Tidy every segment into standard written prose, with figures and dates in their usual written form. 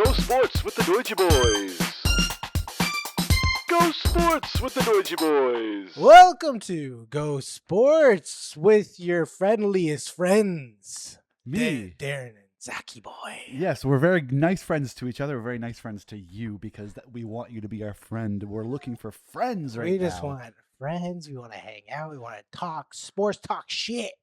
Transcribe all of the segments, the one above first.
Go Sports with the Deutsche Boys. Go Sports with the Deutsche Boys. Welcome to Go Sports with your friendliest friends. Me. Darren and Zachy boy. Yes, we're very nice friends to each other. We're very nice friends to you because we want you to be our friend. We're looking for friends right now. We just want friends. We want to hang out. We want to talk sports, talk shit.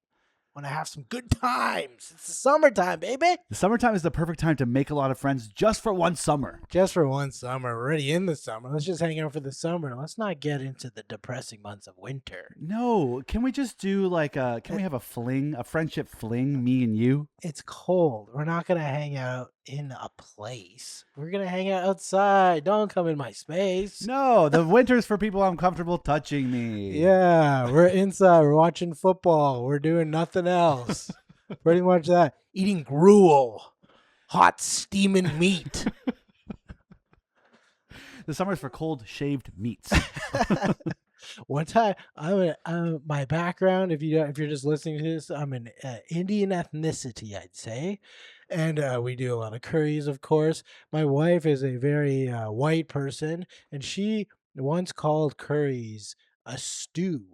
Want to have some good times. It's the summertime, baby. The summertime is the perfect time to make a lot of friends just for one summer. Just for one summer. We're already in the summer. Let's just hang out for the summer. Let's not get into the depressing months of winter. No, can we just do can we have a friendship fling, me and you? It's cold. We're not going to hang out in a place. We're going to hang out outside. Don't come in my space. No, the winter's for people uncomfortable touching me. Yeah, we're inside. We're watching football. We're doing nothing else. Pretty much that. Eating gruel. Hot steaming meat. The summer's for cold shaved meats. One time, my background, if you're just listening to this, I'm an Indian ethnicity, I'd say. And we do a lot of curries, of course. My wife is a very white person, and she once called curries a stew.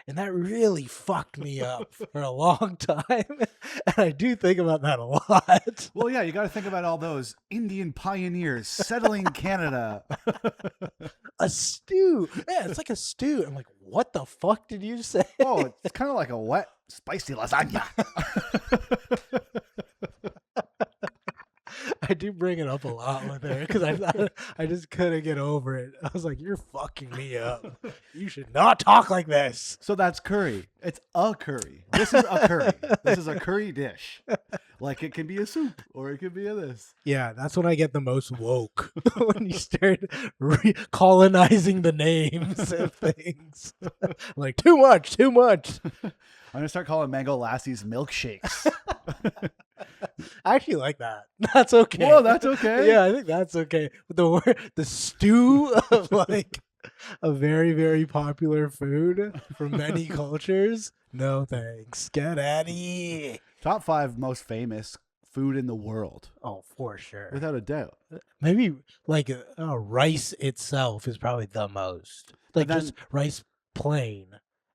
And that really fucked me up for a long time. And I do think about that a lot. Well, yeah, you got to think about all those Indian pioneers settling Canada. A stew. Yeah, it's like a stew. I'm like, what the fuck did you say? Oh, it's kind of like a wet, spicy lasagna. I do bring it up a lot with her because I just couldn't get over it. I was like, you're fucking me up. You should not talk like this. So that's curry. It's a curry. This is a curry. This is a curry dish. Like it can be a soup or it could be a this. Yeah, that's when I get the most woke. When you start colonizing the names of things. Like, too much. I'm going to start calling Mango Lassies milkshakes. I actually like that. That's okay. Whoa, that's okay. Yeah, I think that's okay. But the stew of like a very, very popular food from many cultures. No thanks. Get out of here. Top 5 most famous food in the world. Oh, for sure. Without a doubt. Maybe like rice itself is probably the most. Like just rice plain.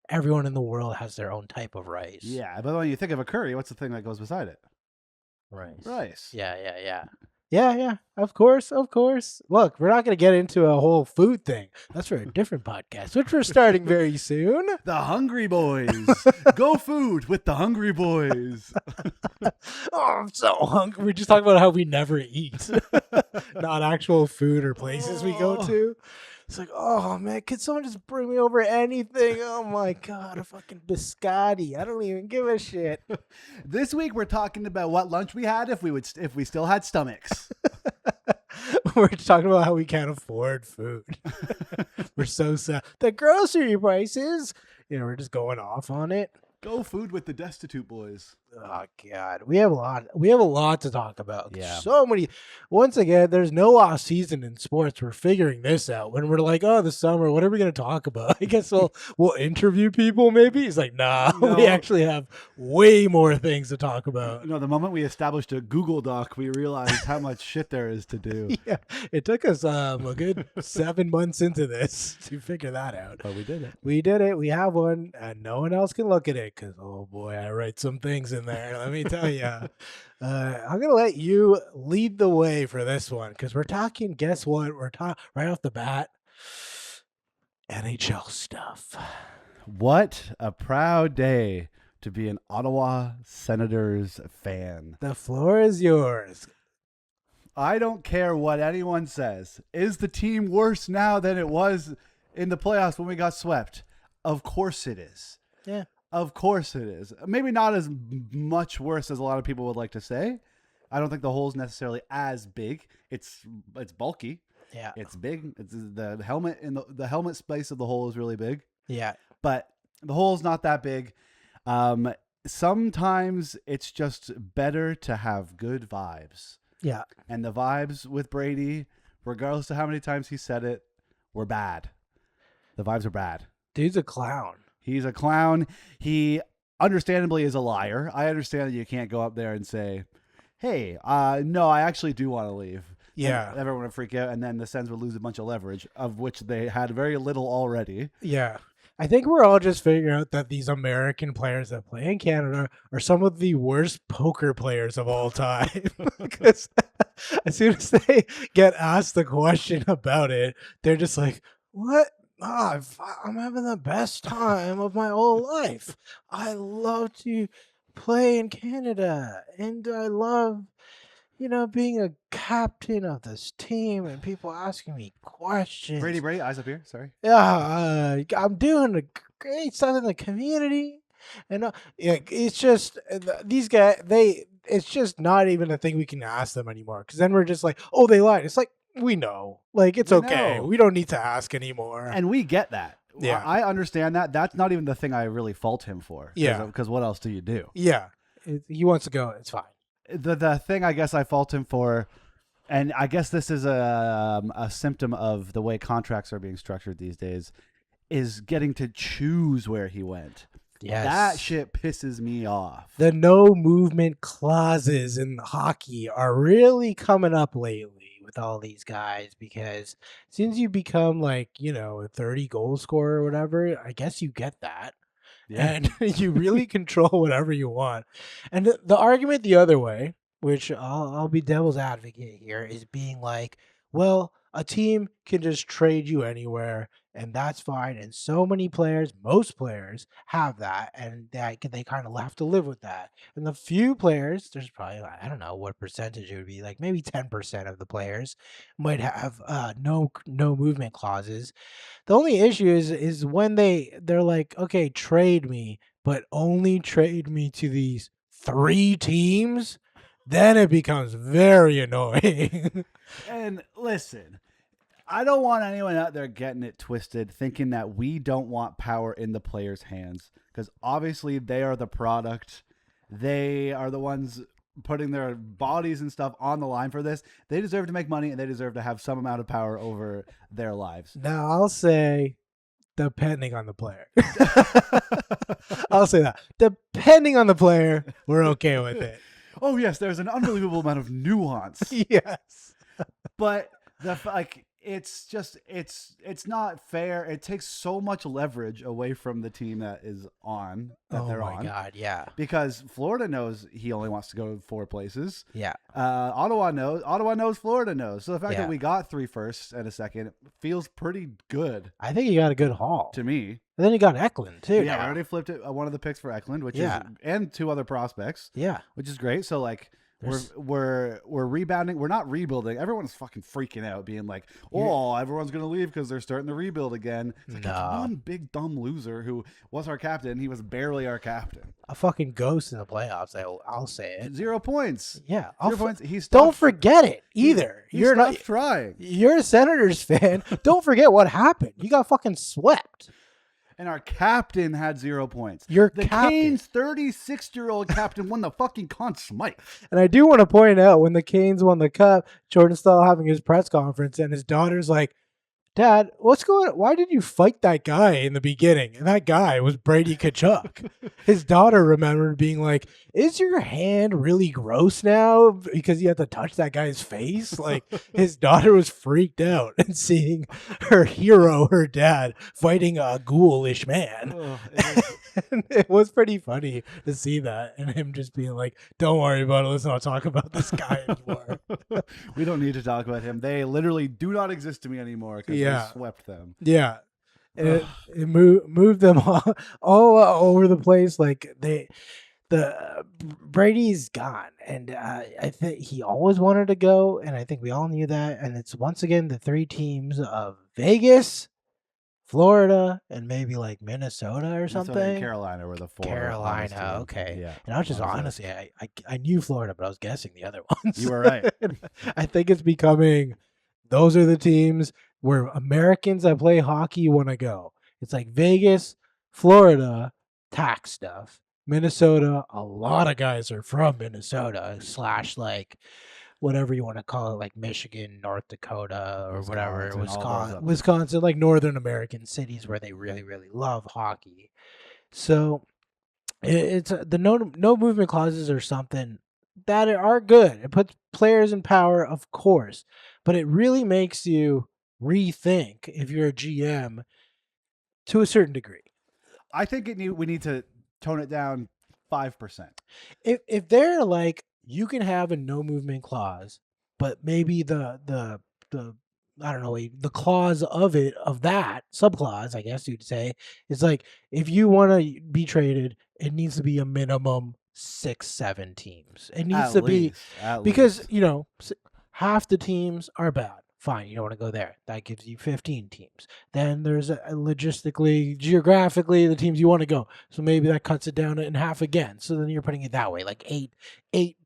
Everyone in the world has their own type of rice. Yeah, but when you think of a curry, what's the thing that goes beside it? Rice. Rice. Yeah, of course. Look, we're not going to get into a whole food thing. That's for a different podcast, which we're starting very soon. The Hungry Boys. Go food with the Hungry Boys. Oh, I'm so hungry. We're just talking about how we never eat. Not actual food or places we go to. It's like, oh, man, could someone just bring me over anything? Oh, my God, a fucking biscotti. I don't even give a shit. This week, we're talking about what lunch we had if we still had stomachs. We're talking about how we can't afford food. We're so sad. The grocery prices. We're just going off on it. Go food with the destitute boys. Oh God, we have a lot to talk about. Yeah. So many. Once again, there's no off season in sports. We're figuring this out when we're like, oh, the summer. What are we going to talk about? I guess we'll interview people. Maybe he's like, nah. No. We actually have way more things to talk about. No, the moment we established a Google Doc, we realized how much shit there is to do. Yeah, it took us a good 7 months into this to figure that out. But we did it. We did it. We have one, and no one else can look at it because, oh boy, I write some things in there. Let me tell you. I'm going to let you lead the way for this one because we're talking, guess what? We're talking right off the bat, NHL stuff. What a proud day to be an Ottawa Senators fan. The floor is yours. I don't care what anyone says. Is the team worse now than it was in the playoffs when we got swept? Of course it is. Yeah. Of course it is. Maybe not as much worse as a lot of people would like to say. I don't think the hole's necessarily as big. It's bulky. Yeah. It's big. It's the helmet in the helmet space of the hole is really big. Yeah. But the hole's not that big. Sometimes it's just better to have good vibes. Yeah. And the vibes with Brady, regardless of how many times he said it, were bad. The vibes are bad. Dude's a clown. He's a clown. He understandably is a liar. I understand that you can't go up there and say, hey, no, I actually do want to leave. Yeah. And everyone would freak out, and then the Sens would lose a bunch of leverage, of which they had very little already. Yeah. I think we're all just figuring out that these American players that play in Canada are some of the worst poker players of all time. Because as soon as they get asked the question about it, they're just like, what? Oh, I'm having the best time of my whole life. I love to play in Canada, and I love, being a captain of this team and people asking me questions. Brady, eyes up here. Sorry. Yeah, I'm doing a great stuff in the community, and it's just these guys. It's just not even a thing we can ask them anymore. Because then we're just like, oh, they lied. It's like we know, like it's okay. We don't need to ask anymore, and we get that. Yeah, I understand that. That's not even the thing I really fault him for. Yeah, because what else do you do? Yeah, he wants to go. It's fine. The thing I guess I fault him for, and I guess this is a symptom of the way contracts are being structured these days, is getting to choose where he went. Yes. That shit pisses me off. The no movement clauses in hockey are really coming up lately with all these guys, because since you become like, a 30 goal scorer or whatever, I guess you get that. Yeah. And you really control whatever you want. And the argument the other way, which I'll be devil's advocate here, is being like, well, a team can just trade you anywhere, and that's fine. And so many players, most players, have that, and they kind of have to live with that. And the few players, there's probably, I don't know what percentage it would be, like maybe 10% of the players might have no movement clauses. The only issue is when they're like, okay, trade me, but only trade me to these 3 teams. Then it becomes very annoying. And listen, I don't want anyone out there getting it twisted, thinking that we don't want power in the players' hands, because obviously they are the product. They are the ones putting their bodies and stuff on the line for this. They deserve to make money, and they deserve to have some amount of power over their lives. Now, I'll say, depending on the player. I'll say that. Depending on the player, we're okay with it. Oh, yes, there's an unbelievable amount of nuance. Yes. But it's not fair. It takes so much leverage away from the team that is on they're on. Oh my God, yeah. Because Florida knows he only wants to go 4 places. Yeah. Ottawa knows, Florida knows. So the fact that we got 3 firsts and a second feels pretty good. I think he got a good haul to me. And then he got Eklund too. Yeah, I already flipped it, one of the picks for Eklund, which is, and 2 other prospects. Yeah, which is great. So like, we're rebounding. We're not rebuilding. Everyone's fucking freaking out, being like, "Oh, everyone's gonna leave because they're starting to rebuild again." It's like, it's one big dumb loser who was our captain. He was barely our captain. A fucking ghost in the playoffs. I'll say it. 0 points. Yeah, 0 points. Don't forget it either. You're not trying. You're a Senators fan. Don't forget what happened. You got fucking swept. And our captain had 0 points. The Canes' 36-year-old captain won the fucking Conn Smythe. And I do want to point out, when the Canes won the cup, Jordan Stahl having his press conference, and his daughter's like, "Dad, what's going on? Why did you fight that guy in the beginning?" And that guy was Brady Tkachuk. His daughter remembered being like, "Is your hand really gross now because you have to touch that guy's face?" Like, his daughter was freaked out and seeing her hero, her dad, fighting a ghoulish man. And it was pretty funny to see that, and him just being like, "Don't worry about it. Let's not talk about this guy anymore." We don't need to talk about him. They literally do not exist to me anymore because we swept them. Yeah. And it moved them all over the place. Like, Brady's gone, and I think he always wanted to go, and I think we all knew that. And it's once again the 3 teams of Vegas, Florida, and maybe like Minnesota or something. And Carolina were the 4. Carolina, okay. Yeah. And I was just honestly, I knew Florida, but I was guessing the other ones. You were right. I think it's becoming, those are the teams where Americans that play hockey want to go. It's like Vegas, Florida, tax stuff. Minnesota, a lot of guys are from Minnesota / like whatever you want to call it, like Michigan, North Dakota, or whatever, Wisconsin, like Northern American cities where they really, really love hockey. So it's the no movement clauses are something that are good. It puts players in power, of course, but it really makes you rethink if you're a GM to a certain degree. I think we need to tone it down 5%. If they're like, you can have a no movement clause, but maybe the I don't know, the clause of that subclause, I guess you'd say, is like, if you want to be traded, it needs to be a minimum 6-7 teams. It needs to be, because half the teams are bad. Fine, you don't want to go there. That gives you 15 teams. Then there's logistically, geographically, the teams you want to go. So maybe that cuts it down in half again. So then you're putting it that way, like eight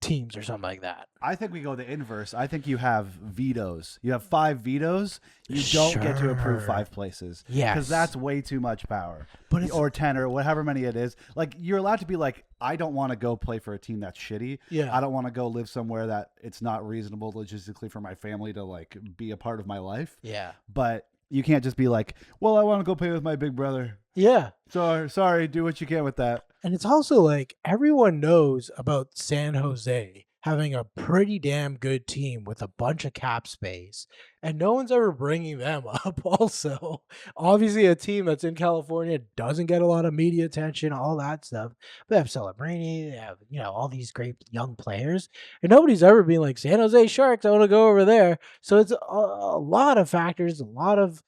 teams or something like that. I think we go the inverse. I think you have vetoes. You have 5 vetoes. You don't get to approve 5 places. Yes. Because that's way too much power. But or 10 or whatever many it is. Like, you're allowed to be like, I don't want to go play for a team that's shitty. Yeah. I don't want to go live somewhere that it's not reasonable logistically for my family to like be a part of my life. Yeah. But you can't just be like, well, I want to go play with my big brother. Yeah. Sorry, do what you can with that. And it's also like, everyone knows about San Jose having a pretty damn good team with a bunch of cap space, and no one's ever bringing them up. Also, obviously, a team that's in California doesn't get a lot of media attention, all that stuff. They have Celebrini, they have all these great young players, and nobody's ever been like, San Jose Sharks, I want to go over there. So it's a lot of factors, a lot of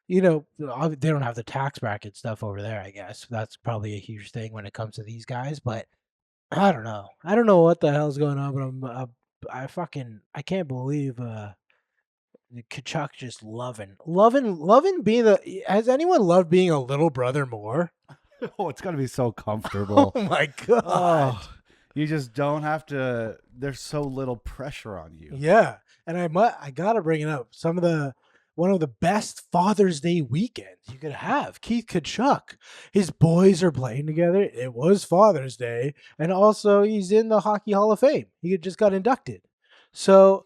they don't have the tax bracket stuff over there. I guess that's probably a huge thing when it comes to these guys, but I don't know. I don't know what the hell's going on, but I can't believe Tkachuk just loving being has anyone loved being a little brother more? Oh, it's got to be so comfortable. Oh my God. Oh, you just don't have to, there's so little pressure on you. Yeah. And I got to bring it up. One of the best Father's Day weekends you could have. Keith Tkachuk. His boys are playing together. It was Father's Day. And also, he's in the Hockey Hall of Fame. He just got inducted. So,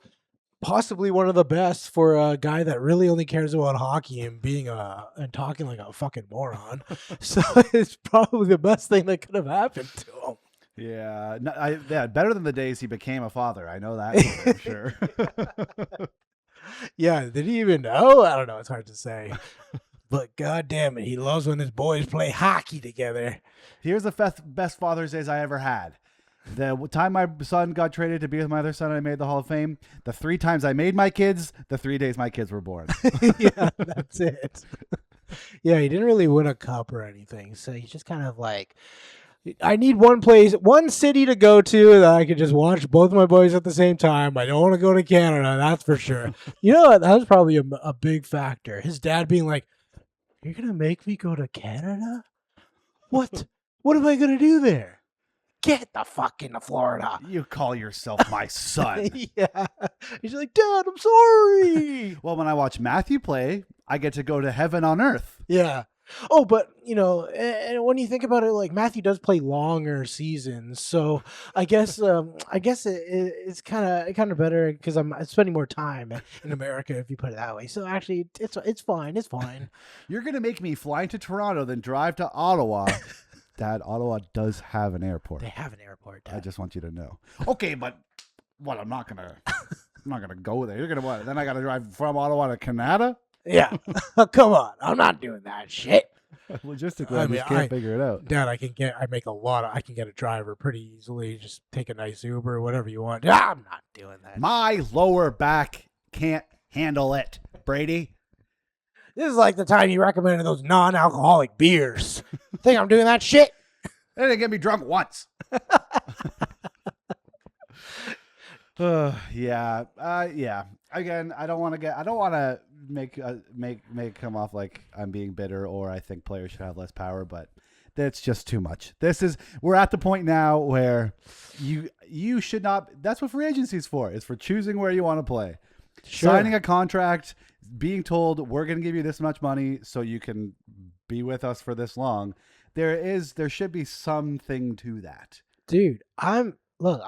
possibly one of the best for a guy that really only cares about hockey and and talking like a fucking moron. So, it's probably the best thing that could have happened to him. Yeah. Better than the days he became a father. I know that for sure. Yeah, did he even know? I don't know. It's hard to say. But God damn it, he loves when his boys play hockey together. Here's the best Father's Days I ever had. The time my son got traded to be with my other son and I made the Hall of Fame, the 3 times I made my kids, the 3 days my kids were born. Yeah, that's it. Yeah, he didn't really win a cup or anything. So he's just kind of like, I need one city to go to that I could just watch both my boys at the same time. I don't want to go to Canada, that's for sure. You know what? That was probably a big factor. His dad being like, you're going to make me go to Canada? What? What am I going to do there? Get the fuck into Florida. You call yourself my son. Yeah. He's like, Dad, I'm sorry. Well, when I watch Matthew play, I get to go to heaven on earth. Yeah. Oh, but and when you think about it, like Matthew does play longer seasons, so I guess it's kind of better because I'm spending more time in America if you put it that way. So actually, it's fine. It's fine. You're gonna make me fly to Toronto, then drive to Ottawa. Dad, Ottawa does have an airport. They have an airport, Dad. I just want you to know. Okay, but what? I'm not gonna go there. You're gonna what? Then I gotta drive from Ottawa to Canada. Yeah. Come on. I'm not doing that shit. Logistically, I just can't figure it out. Dad, I can get a driver pretty easily. Just take a nice Uber, whatever you want. I'm not doing that. My lower back can't handle it, Brady. This is like the time you recommended those non-alcoholic beers. Think I'm doing that shit? They didn't get me drunk once. Yeah. Again, I don't want to make come off like I'm being bitter or I think players should have less power, but that's just too much. We're at the point now where you should not. That's what free agency is for. It's for choosing where you want to play. Sure. Signing a contract, being told we're going to give you this much money so you can be with us for this long. There should be something to that. Dude, I'm look,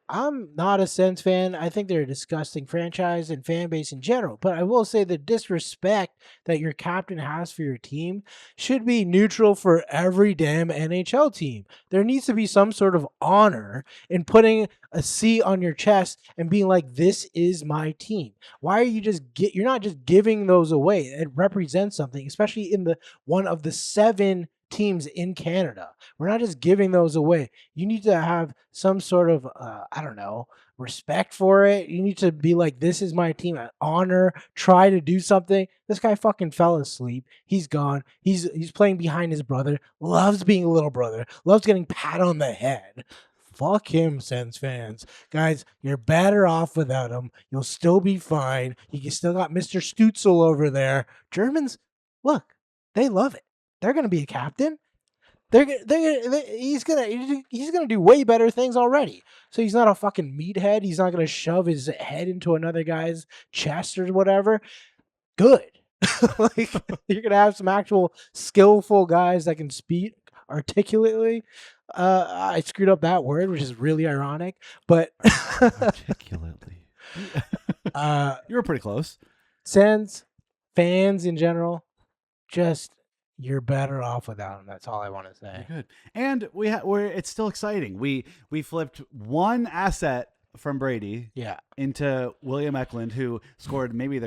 I'm not a Sens fan. I think they're a disgusting franchise and fan base in general. But I will say the disrespect that your captain has for your team should be neutral for every damn NHL team. There needs to be some sort of honor in putting a C on your chest and being like, "This is my team." Why are you you're not just giving those away? It represents something, especially in the one of the 7 teams in Canada. We're not just giving those away. You need to have some sort of I don't know, respect for it. You need to be like, this is my team. Honor, try to do something. This guy fucking fell asleep. He's gone. He's playing behind his brother. Loves being a little brother. Loves getting pat on the head. Fuck him, Sens fans. Guys, you're better off without him. You'll still be fine. You still got Mr. Stutzel over there. Germans, look, they love it. They're gonna be a captain. He's gonna do way better things already. So he's not a fucking meathead. He's not gonna shove his head into another guy's chest or whatever. Good. Like, you're gonna have some actual skillful guys that can speak articulately. I screwed up that word, which is really ironic, but Articulately. You were pretty close. Sens fans in general, just you're better off without him. That's all I want to say. Good. And it's still exciting. We flipped one asset from Brady Yeah. into William Eklund, who scored maybe one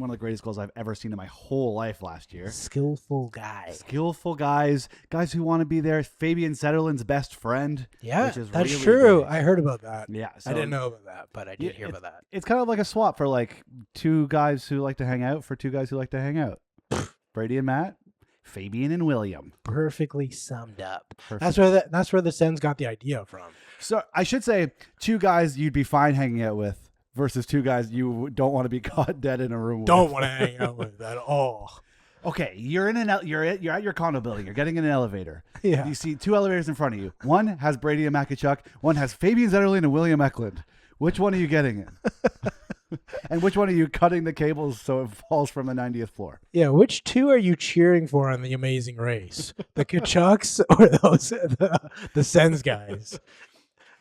of the greatest goals I've ever seen in my whole life last year. Skillful guy. Skillful guys who want to be there. Fabian Zetterlund's best friend. Yeah, which is that's really true. big. I heard about that. Yeah, I didn't know about that, but I did hear about that. It's kind of like a swap for like 2 guys who like to hang out for 2 guys who like to hang out. Brady and Matt, Fabian and William. Perfectly summed up. Perfect. That's where the Sens got the idea from. So I should say 2 guys you'd be fine hanging out with versus 2 guys you don't want to be caught dead in a room with. Don't want to hang out with at all. Okay, you're at your condo building. You're getting in an elevator. Yeah. You see 2 elevators in front of you. One has Brady and Tkachuk. One has Fabian Zetterlund and William Eklund. Which one are you getting in? And which one are you cutting the cables so it falls from the 90th floor? Yeah, which 2 are you cheering for on the Amazing Race? The Tkachuks or the Sens guys?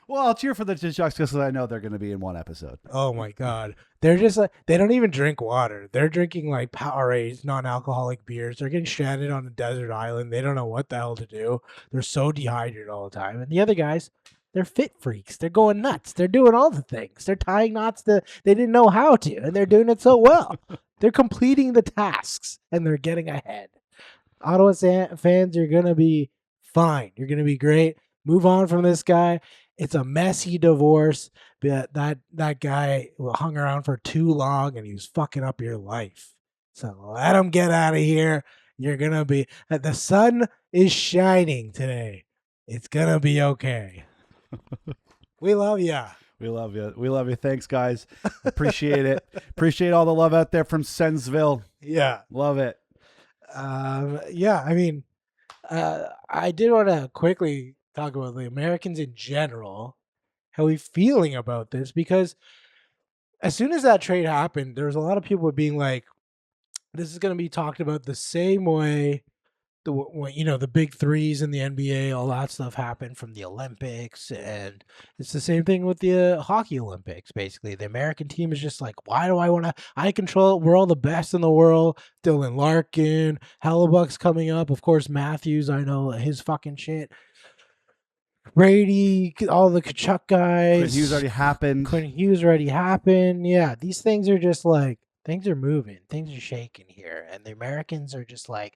Well, I'll cheer for the Tkachuks because I know they're going to be in one episode. Oh my God. They're just like, they don't even drink water. They're drinking like Powerade, non-alcoholic beers. They're getting stranded on a desert island. They don't know what the hell to do. They're so dehydrated all the time. And the other guys, they're fit freaks. They're going nuts. They're doing all the things. They're tying knots they didn't know how to, and they're doing it so well. They're completing the tasks, and they're getting ahead. Ottawa fans, you're going to be fine. You're going to be great. Move on from this guy. It's a messy divorce. But that guy hung around for too long, and he was fucking up your life. So let him get out of here. You're going to be... The sun is shining today. It's going to be okay. We love ya. We love you. We love you. Thanks, guys. Appreciate it. Appreciate all the love out there from Sensville. Yeah. Love it. Yeah, I mean, I did want to quickly talk about the Americans in general. How we feeling about this? Because as soon as that trade happened, there was a lot of people being like, this is going to be talked about the same way the big threes in the NBA, all that stuff happened from the Olympics, and it's the same thing with the hockey Olympics. Basically, the American team is just like, why do I want to? I control it. We're all the best in the world. Dylan Larkin, Hellebuck's coming up, of course. Matthews, I know his fucking shit. Brady, all the Tkachuk guys. Quinn Hughes already happened. Yeah, these things are just like things are moving, things are shaking here, and the Americans are just like.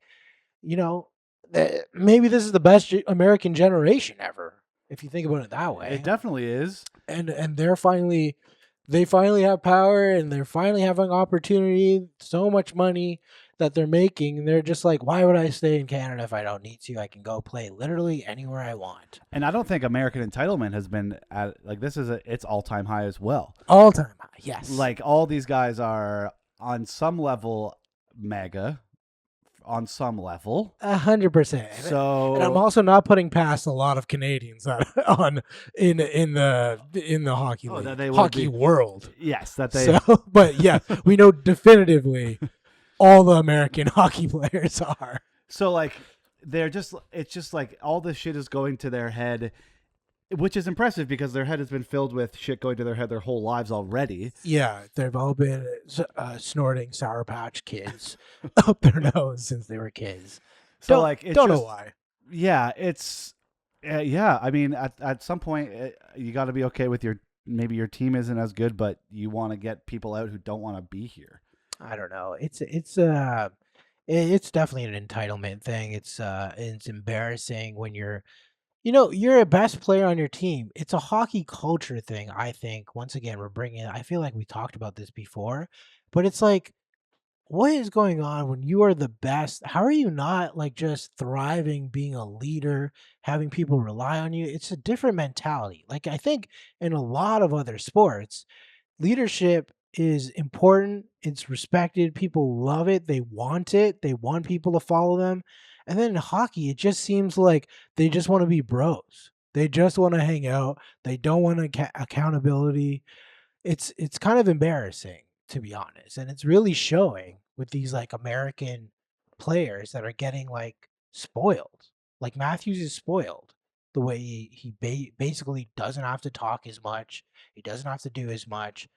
Maybe this is the best American generation ever, if you think about it that way. It definitely is. And they finally have power, and they're finally having opportunity, so much money that they're making. And they're just like, why would I stay in Canada if I don't need to? I can go play literally anywhere I want. And I don't think American entitlement has been at it's all-time high as well. All-time high, yes. Like all these guys are on some level mega. On some level, 100%. So, and I'm also not putting past a lot of Canadians in the hockey league, hockey world. Yes, that they. So, but yeah, we know definitively all the American hockey players are. So like it's just like all this shit is going to their head. which is impressive because their head has been filled with shit going to their head their whole lives already. Yeah, they've all been snorting Sour Patch Kids up their nose since they were kids. So Don't, like, it's don't know just, why. yeah, it's yeah. I mean, at some point, you got to be okay with maybe your team isn't as good, but you want to get people out who don't want to be here. I don't know. It's definitely an entitlement thing. It's embarrassing when you're a best player on your team. It's a hockey culture thing, I think. Once again, I feel like we talked about this before, but it's like, what is going on when you are the best? How are you not like just thriving, being a leader, having people rely on you? It's a different mentality. Like, I think in a lot of other sports, leadership is important. It's respected. People love it. They want it. They want people to follow them. And then in hockey, it just seems like they just want to be bros. They just want to hang out. They don't want accountability. It's kind of embarrassing, to be honest, and it's really showing with these like American players that are getting like spoiled. Like Matthews is spoiled the way he basically doesn't have to talk as much. He doesn't have to do as much,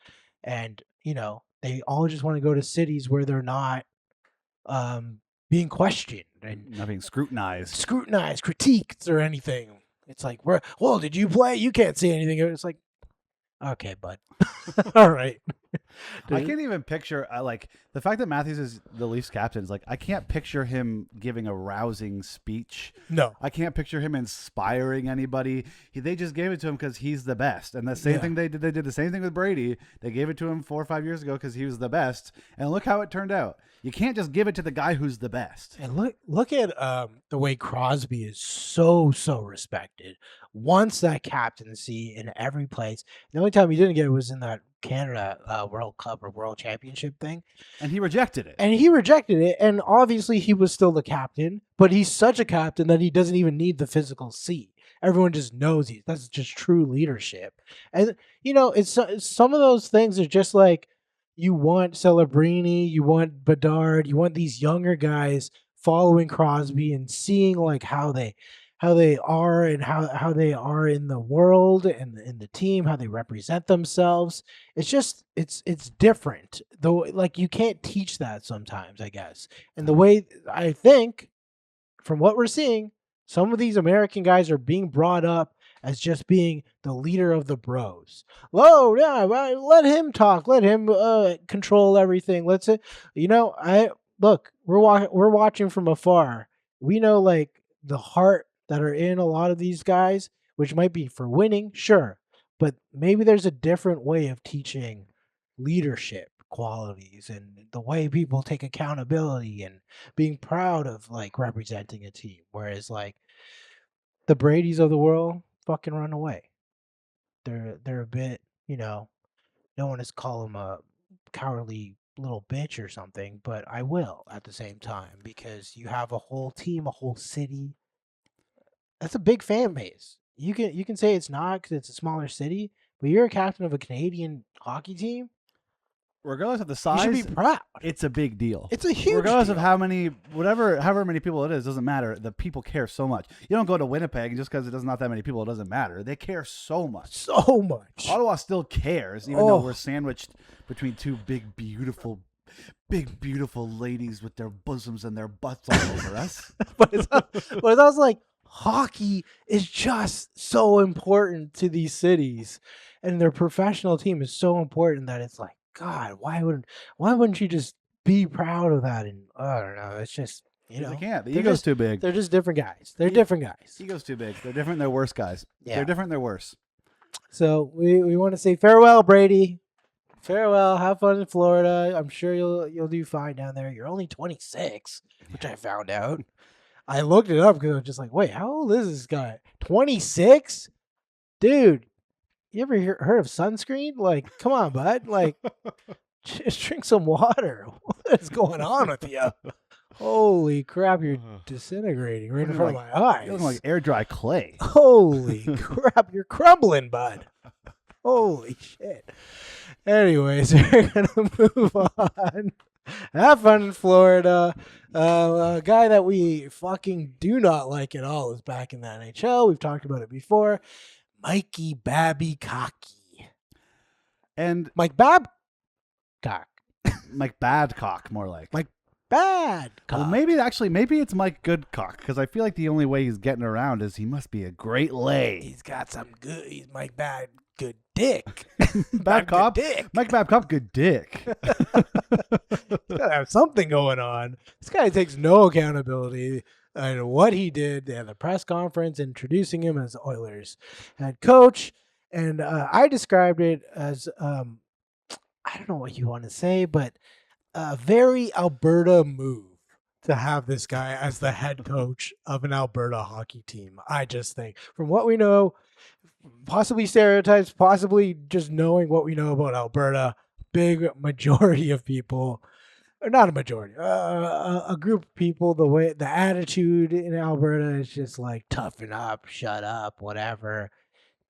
and they all just want to go to cities where they're not being questioned and Not being scrutinized, critiqued, or anything. It's like, well, did you play? You can't say anything. It's like, okay, bud. All right. I can't even picture like the fact that Matthews is the Leafs captain is like, I can't picture him giving a rousing speech. No. I can't picture him inspiring anybody. They just gave it to him because he's the best. And the same thing they did the same thing with Brady. They gave it to him 4 or 5 years ago because he was the best. And look how it turned out. You can't just give it to the guy who's the best. And look at the way Crosby is so respected. Wants that captaincy in every place. The only time he didn't get it was in that Canada World Cup or World Championship thing. And he rejected it. And obviously he was still the captain, but he's such a captain that he doesn't even need the physical seat. Everyone just knows that's just true leadership. And it's some of those things are just like, you want Celebrini, you want Bedard, you want these younger guys following Crosby and seeing like how they are and how they are in the world and in the team, how they represent themselves. It's just it's different. Though, like, you can't teach that sometimes, I guess. And the way I think, from what we're seeing, some of these American guys are being brought up as just being the leader of the bros. Whoa, yeah, let him talk. Let him control everything. Let's we're watching from afar. We know like the heart that are in a lot of these guys, which might be for winning, sure, but maybe there's a different way of teaching leadership qualities and the way people take accountability and being proud of like representing a team. Whereas like the Bradys of the world fucking run away. They're a bit, no one is call them a cowardly little bitch or something, but I will at the same time, because you have a whole team, a whole city. That's a big fan base. You can say it's not because it's a smaller city, but you're a captain of a Canadian hockey team. Regardless of the You size, should be proud. it's a big deal. It's a huge Regardless deal. of however many people it is, doesn't matter. The people care so much. You don't go to Winnipeg just because it doesn't not that many people. It doesn't matter. They care so much. So much. Ottawa still cares, even though we're sandwiched between two big, beautiful ladies with their bosoms and their butts all over us. but it's also like, hockey is just so important to these cities, and their professional team is so important that it's like, God, why wouldn't you just be proud of that? And I don't know. It's just, They can't. The they're ego's just- too big. They're just different guys. They're different guys. Ego's too big. They're different. They're worse guys. Yeah. They're different. They're worse. So we want to say farewell, Brady. Farewell. Have fun in Florida. I'm sure you'll do fine down there. You're only 26, which I found out. I looked it up because I was just like, wait, how old is this guy? 26? Dude, you ever heard of sunscreen? Like, come on, bud. Like, just drink some water. What is going on with you? Holy crap, you're disintegrating right in front of my eyes. You look like air dry clay. Holy crap, you're crumbling, bud. Holy shit. Anyways, we're going to move on. Have fun in Florida. A guy that we fucking do not like at all is back in the NHL. We've talked about it before. Mikey Babcock. And Mike Babcock. Mike Badcock, more like. Mike Babcock. Well, maybe it's Mike Goodcock, because I feel like the only way he's getting around is he must be a great lay. He's got some good. He's Mike good dick. Babcock, Good dick. Mike Babcock, good dick. He's gotta have something going on. This guy takes no accountability on what he did. They had the press conference introducing him as Oilers head coach, and I described it as I don't know what you want to say, but a very Alberta move to have this guy as the head coach of an Alberta hockey team. I just think, from what we know, possibly stereotypes, possibly just knowing what we know about Alberta, big majority of people, or not a majority, a group of people, the attitude in Alberta is just like toughen up, shut up, whatever.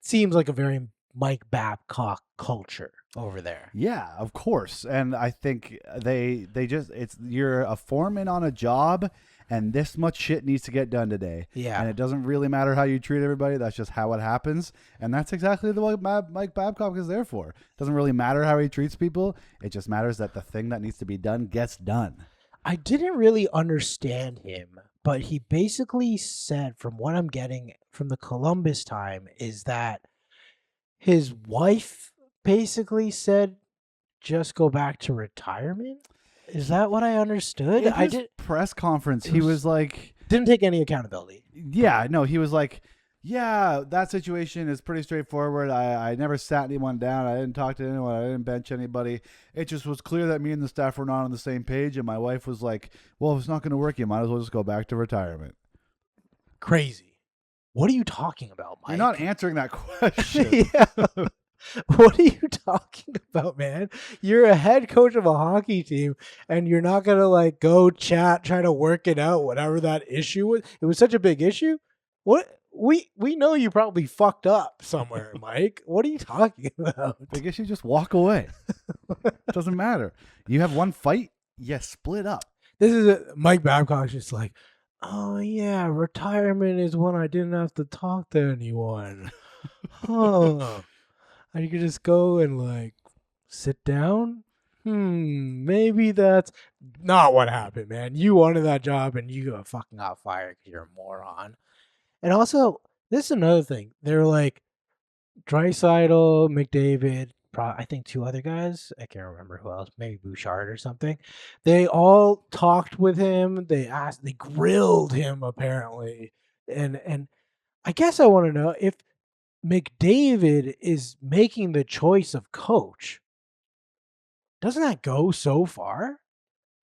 Seems like a very Mike Babcock culture over there. Yeah, of course. And I think they just, you're a foreman on a job, and this much shit needs to get done today. Yeah. And it doesn't really matter how you treat everybody. That's just how it happens. And that's exactly what Mike Babcock is there for. It doesn't really matter how he treats people. It just matters that the thing that needs to be done gets done. I didn't really understand him, but he basically said, from what I'm getting from the Columbus time, is that his wife basically said, just go back to retirement. Is that what I understood? In his press conference, he was like, didn't take any accountability. Yeah, no, he was like, yeah, that situation is pretty straightforward. I never sat anyone down. I didn't talk to anyone. I didn't bench anybody. It just was clear that me and the staff were not on the same page. And my wife was like, well, if it's not going to work, you might as well just go back to retirement. Crazy. What are you talking about, Mike? You're not answering that question. Yeah. What are you talking about, man? You're a head coach of a hockey team, and you're not going to like go chat, try to work it out, whatever that issue was. It was such a big issue. What? We know you probably fucked up somewhere, Mike. What are you talking about? I guess you just walk away. Doesn't matter. You have one fight, you split up. This is Mike Babcock's just like, oh yeah, retirement is when I didn't have to talk to anyone. Huh. And you could just go and like sit down. Maybe that's not what happened, man. You wanted that job and you got fucking got fired because you're a moron. And also, this is another thing. They're like Draisaitl, McDavid, I think two other guys. I can't remember who else. Maybe Bouchard or something. They all talked with him. They grilled him apparently. And I guess I want to know if McDavid is making the choice of coach. Doesn't that go so far?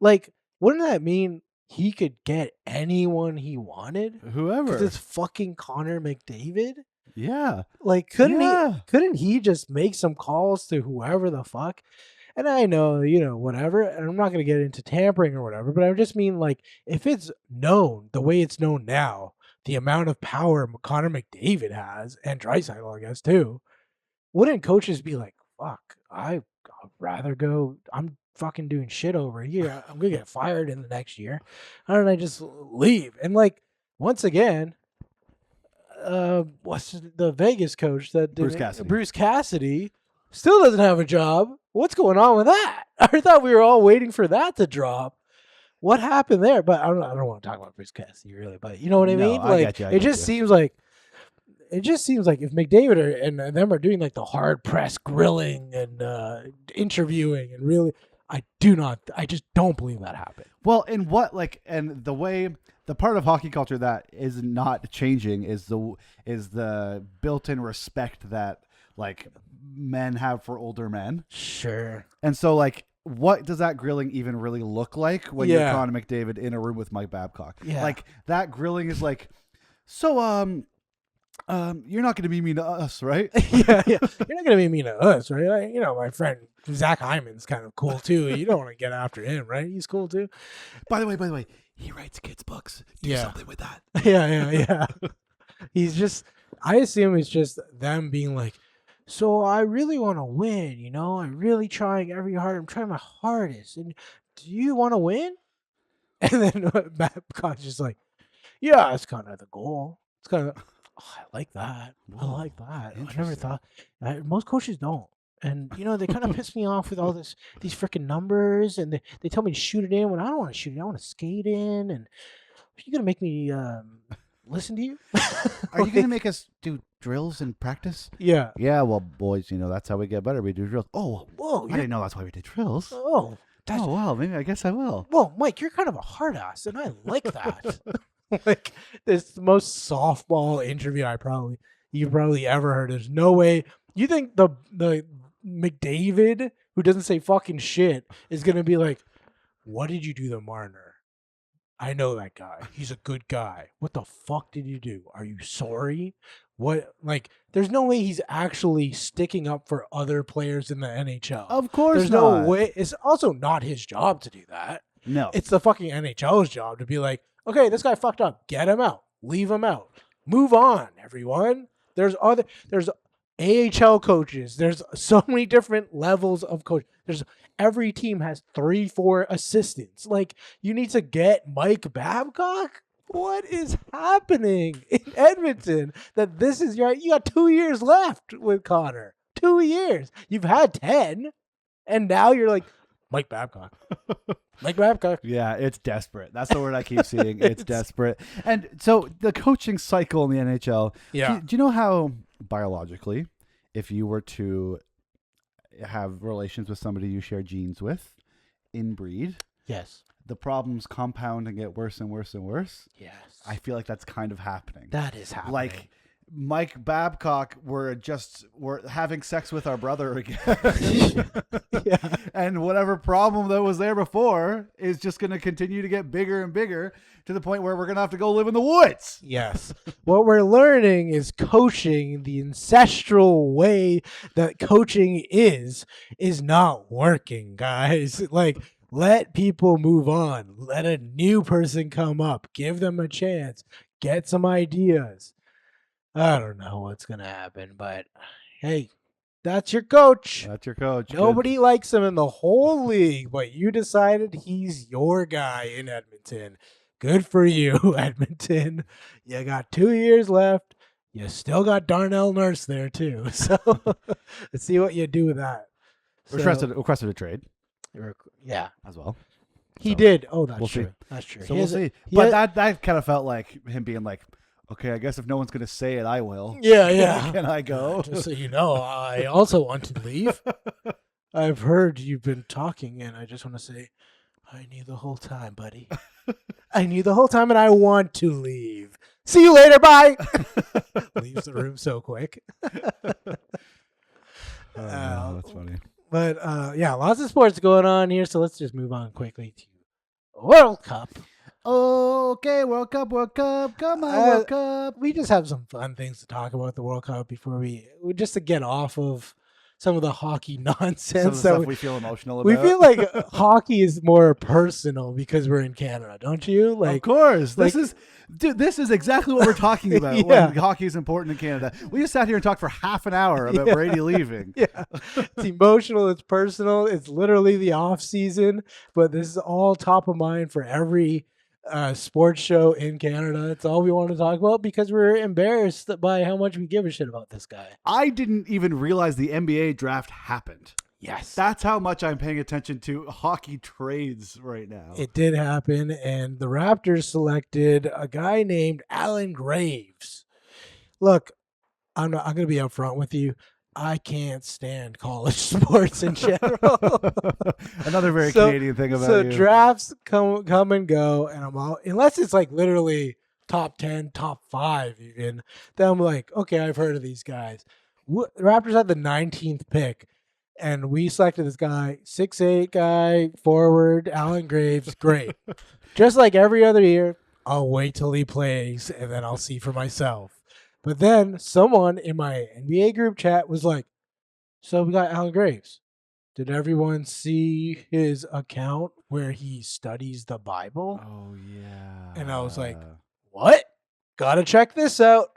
Like, wouldn't that mean he could get anyone he wanted? Whoever. Because it's fucking Connor McDavid? Yeah. Like, couldn't he just make some calls to whoever the fuck? And I know, whatever, and I'm not going to get into tampering or whatever, but I just mean, like, if it's known the way it's known now, the amount of power Connor McDavid has, and Draisaitl, I guess, too, wouldn't coaches be like, fuck, I'd rather go, I'm fucking doing shit over here. I'm going to get fired in the next year. Why don't I just leave? And, like, once again, what's the Vegas coach that did Bruce Cassidy still doesn't have a job. What's going on with that? I thought we were all waiting for that to drop. What happened there? But I don't want to talk about Bruce Cassidy really, but you know what I mean? Like, it just seems like if McDavid and them are doing like the hard press grilling and interviewing and really, I just don't believe that happened. Well, and the part of hockey culture that is not changing is the built-in respect that like men have for older men. Sure. And so like, what does that grilling even really look like when you're Connor McDavid in a room with Mike Babcock? Yeah. Like that grilling is like, so you're not going to be mean to us, right? yeah. You're not going to be mean to us, right? Like, my friend Zach Hyman's kind of cool too. You don't want to get after him, right? He's cool too. By the way, he writes kids' books. Do something with that. Yeah. I assume it's just them being like, so I really want to win, I'm really trying I'm trying my hardest. And do you want to win? And then Babcock's just like, yeah, it's kind of the goal. It's kind of, I like that. I Whoa, like that. I never interesting. thought. Most coaches don't. And they kind of piss me off with all these freaking numbers, and they tell me to shoot it in when I don't want to shoot it. I want to skate in, and are you gonna make me listen to you? Are you going to make us do drills in practice? Yeah. Yeah, well, boys, that's how we get better. We do drills. Oh, Whoa. I didn't know that's why we did drills. Oh. That's, Oh, wow, maybe I guess I will. Well, Mike, you're kind of a hard ass, and I like that. Like, this is the most softball interview you've probably ever heard. There's no way you think the McDavid, who doesn't say fucking shit, is gonna be like, "What did you do to Marner? I know that guy. He's a good guy. What the fuck did you do? Are you sorry? What?" Like, there's no way he's actually sticking up for other players in the NHL. Of course There's not. no way. It's also not his job to do that. No. It's the fucking NHL's job to be like, okay, this guy fucked up. Get him out. Leave him out. Move on, everyone. There's AHL coaches. There's so many different levels of coach. Every team has 3-4 assistants. Like, you need to get Mike Babcock. What is happening in Edmonton? That this is you got 2 years left with Connor. 2 years. You've had 10, and now you're like, Mike Babcock. Mike Babcock. Yeah, it's desperate. That's the word I keep seeing. It's desperate. And so the coaching cycle in the NHL. Yeah. Do you know how biologically, if you were to have relations with somebody you share genes with, inbreed, Yes. the problems compound and get worse and worse and worse? Yes. I feel like that's kind of happening. That is happening. Like Mike Babcock, we're having sex with our brother again. Yeah. And whatever problem that was there before is just going to continue to get bigger and bigger to the point where we're going to have to go live in the woods. Yes. What we're learning is coaching, the ancestral way that coaching is not working, guys. Like, let people move on. Let a new person come up. Give them a chance. Get some ideas. I don't know what's going to happen, but hey, that's your coach. That's your coach. Nobody likes him in the whole league, but you decided he's your guy in Edmonton. Good for you, Edmonton. You got 2 years left. You still got Darnell Nurse there, too. So let's see what you do with that. Requested a trade Yeah. as well. He So, did. Oh, that's we'll true. see. That's true. So He we'll has a- see. he But has- that kind of felt like him being like, okay, I guess if no one's going to say it, I will. Yeah. Can I go? Just so you know, I also want to leave. I've heard you've been talking, and I just want to say, I knew the whole time, buddy. I knew the whole time, and I want to leave. See you later. Bye. Leaves the room so quick. No, that's funny. But yeah, lots of sports going on here, so let's just move on quickly to World Cup. Okay, World Cup, come on, World Cup. We just have some fun things to talk about the World Cup before just to get off of some of the hockey nonsense Some of the that stuff we feel emotional about. we feel like hockey is more personal because we're in Canada, don't you? Like, of course. like- This is exactly what we're talking about Yeah. when hockey is important in Canada. We just sat here and talked for half an hour about Yeah. Brady leaving. yeah, it's emotional, it's personal, it's literally the off season, but this is all top of mind for every sports show in Canada. It's all we want to talk about because we're embarrassed by how much we give a shit about this guy. I didn't even realize the NBA draft happened. Yes. That's how much I'm paying attention to hockey trades right now. It did happen, and the Raptors selected a guy named Alan Graves. Look, I'm going to be upfront with you. I can't stand college sports in general. Another very So- Canadian thing about So you. drafts come and go, and I'm all, unless it's like literally top 10, top 5 even, then I'm like, okay, I've heard of these guys. The Raptors had the 19th pick, and we selected this guy, 6'8" guy, forward, Alan Graves. Great. Just like every other year, I'll wait till he plays, and then I'll see for myself. But then someone in my NBA group chat was like, so we got Alan Graves. Did everyone see his account where he studies the Bible? Oh yeah. And I was like, what? Gotta check this out.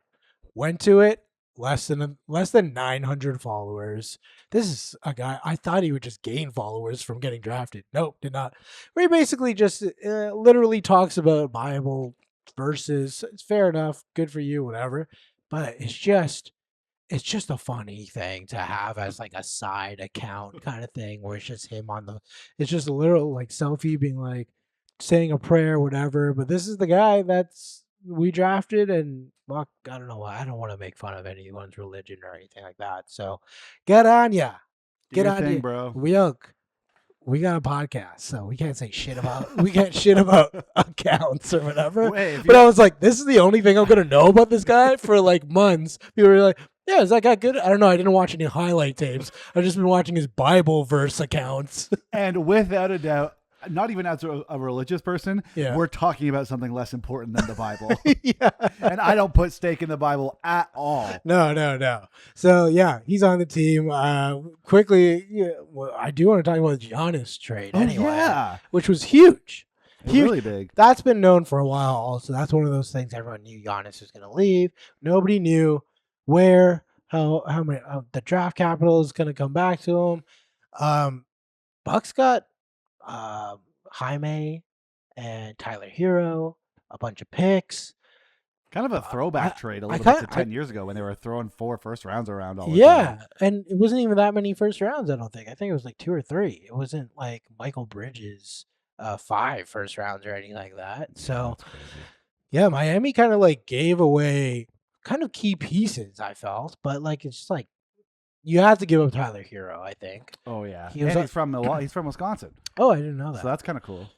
Went to it. Less than 900 followers. This is a guy, I thought he would just gain followers from getting drafted. Nope, did not. Where he basically just literally talks about Bible verses. It's fair enough. Good for you, whatever. but it's just a funny thing to have as like a side account kind of thing where it's just him on the. It's just a little like selfie being like saying a prayer, whatever. But this is the guy we drafted, and well, I don't know why. I don't want to make fun of anyone's religion or anything like that. So get on ya. Do Get your on thing, ya. bro. We got a podcast, so we can't say shit about accounts or whatever. Wait, But I was like, this is the only thing I'm gonna know about this guy for like months. People were like, yeah, is that guy good? I don't know. I didn't watch any highlight tapes. I've just been watching his Bible verse accounts. And without a doubt, not even as a religious person, Yeah. we're talking about something less important than the Bible. Yeah. And I don't put stake in the Bible at all. No. So yeah, he's on the team. Quickly, I do want to talk about the Giannis trade anyway, Yeah. which was huge. Huge. Really big. That's been known for a while. Also, that's one of those things everyone knew Giannis was going to leave. Nobody knew where, how many the draft capital is going to come back to him. Bucks got Jaime and Tyler Hero, a bunch of picks. Kind of a throwback I- trade a I little kinda- bit to 10 years ago when they were throwing 4 first rounds around all the Yeah, time. and it wasn't even that many first rounds. I don't think. I think it was like 2 or 3. It wasn't like Michael Bridges 5 first rounds or anything like that. So That's crazy. yeah, Miami kind of like gave away kind of key pieces. I felt, but like it's just like you have to give up Tyler Hero. I think. Oh, yeah. He was And a- he's from Milwaukee. He's from Wisconsin. Oh, I didn't know that. So that's kind of cool.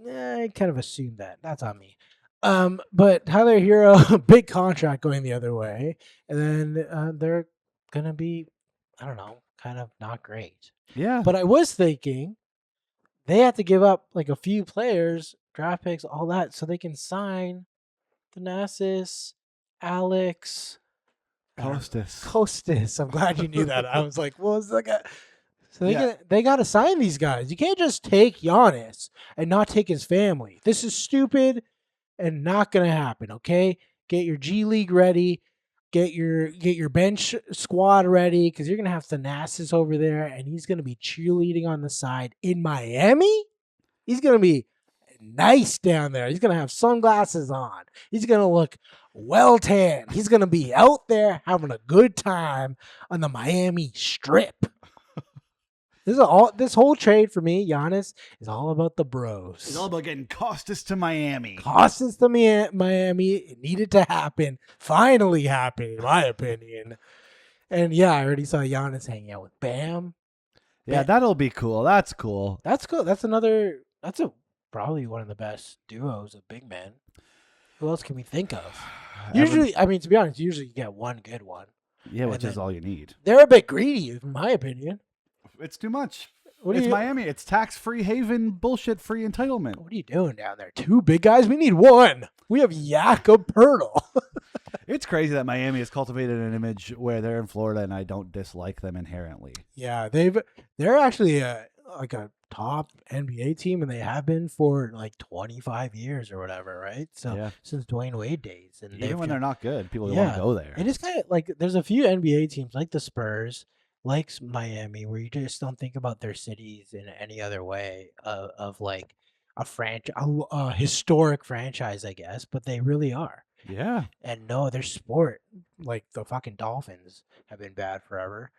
I kind of assumed that. That's on me. But Tyler Hero, big contract going the other way, and then they're gonna be, I don't know, kind of not great. Yeah. But I was thinking they have to give up like a few players, draft picks, all that, so they can sign Thanasis, Alex, Kostis. I'm glad you knew that. I was like, what was that guy? So they got to sign these guys. You can't just take Giannis and not take his family. This is stupid and not going to happen, okay? Get your G League ready. Get your bench squad ready because you're going to have Thanasis over there and he's going to be cheerleading on the side in Miami. He's going to be nice down there. He's going to have sunglasses on. He's going to look well tanned. He's going to be out there having a good time on the Miami Strip. This whole trade for me, Giannis, is all about the bros. It's all about getting Costas to Miami. Costas to Miami. It needed to happen. Finally happened, in my opinion. And yeah, I already saw Giannis hanging out with Bam. Yeah, that'll be cool. That's cool. That's cool. That's probably one of the best duos of big men. Who else can we think of? Usually, I mean, to be honest, usually you get one good one. Yeah, which and is then- all you need. They're a bit greedy, in my opinion. It's too much. What are It's you- Miami. It's tax-free haven, bullshit-free entitlement. What are you doing down there? 2 big guys? We need one. We have Jakob Pertl. It's crazy that Miami has cultivated an image where they're in Florida, and I don't dislike them inherently. Yeah, they're actually like a top NBA team, and they have been for like 25 years or whatever, right? So Yeah. since Dwayne Wade days, and Even when they're not good, people want Yeah. to go there. it is kind of like there's a few NBA teams like the Spurs, like Miami, where you just don't think about their cities in any other way of like a historic franchise, I guess, but they really are. Yeah. And no, their sport, like the fucking Dolphins, have been bad forever.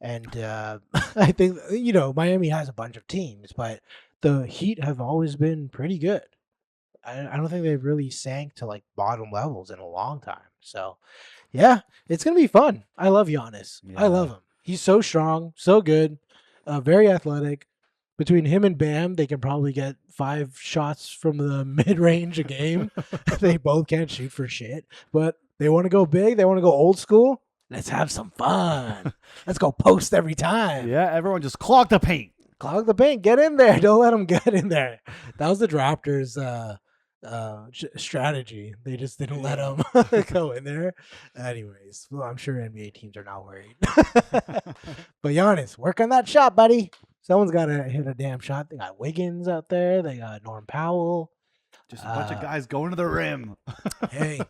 And I think, Miami has a bunch of teams, but the Heat have always been pretty good. I don't think they've really sank to like bottom levels in a long time. So, yeah, it's going to be fun. I love Giannis. I Yeah. love him. He's so strong, so good, very athletic. Between him and Bam, they can probably get 5 shots from the mid-range a game. They both can't shoot for shit, but they want to go big. They want to go old school. Let's have some fun. Let's go post every time. Yeah, everyone just clog the paint. Clog the paint. Get in there. Don't let them get in there. That was the Raptors' strategy. They just didn't let them go in there. Anyways, well, I'm sure NBA teams are not worried. But Giannis, work on that shot, buddy. Someone's got to hit a damn shot. They got Wiggins out there. They got Norm Powell. Just a bunch of guys going to the rim. Hey,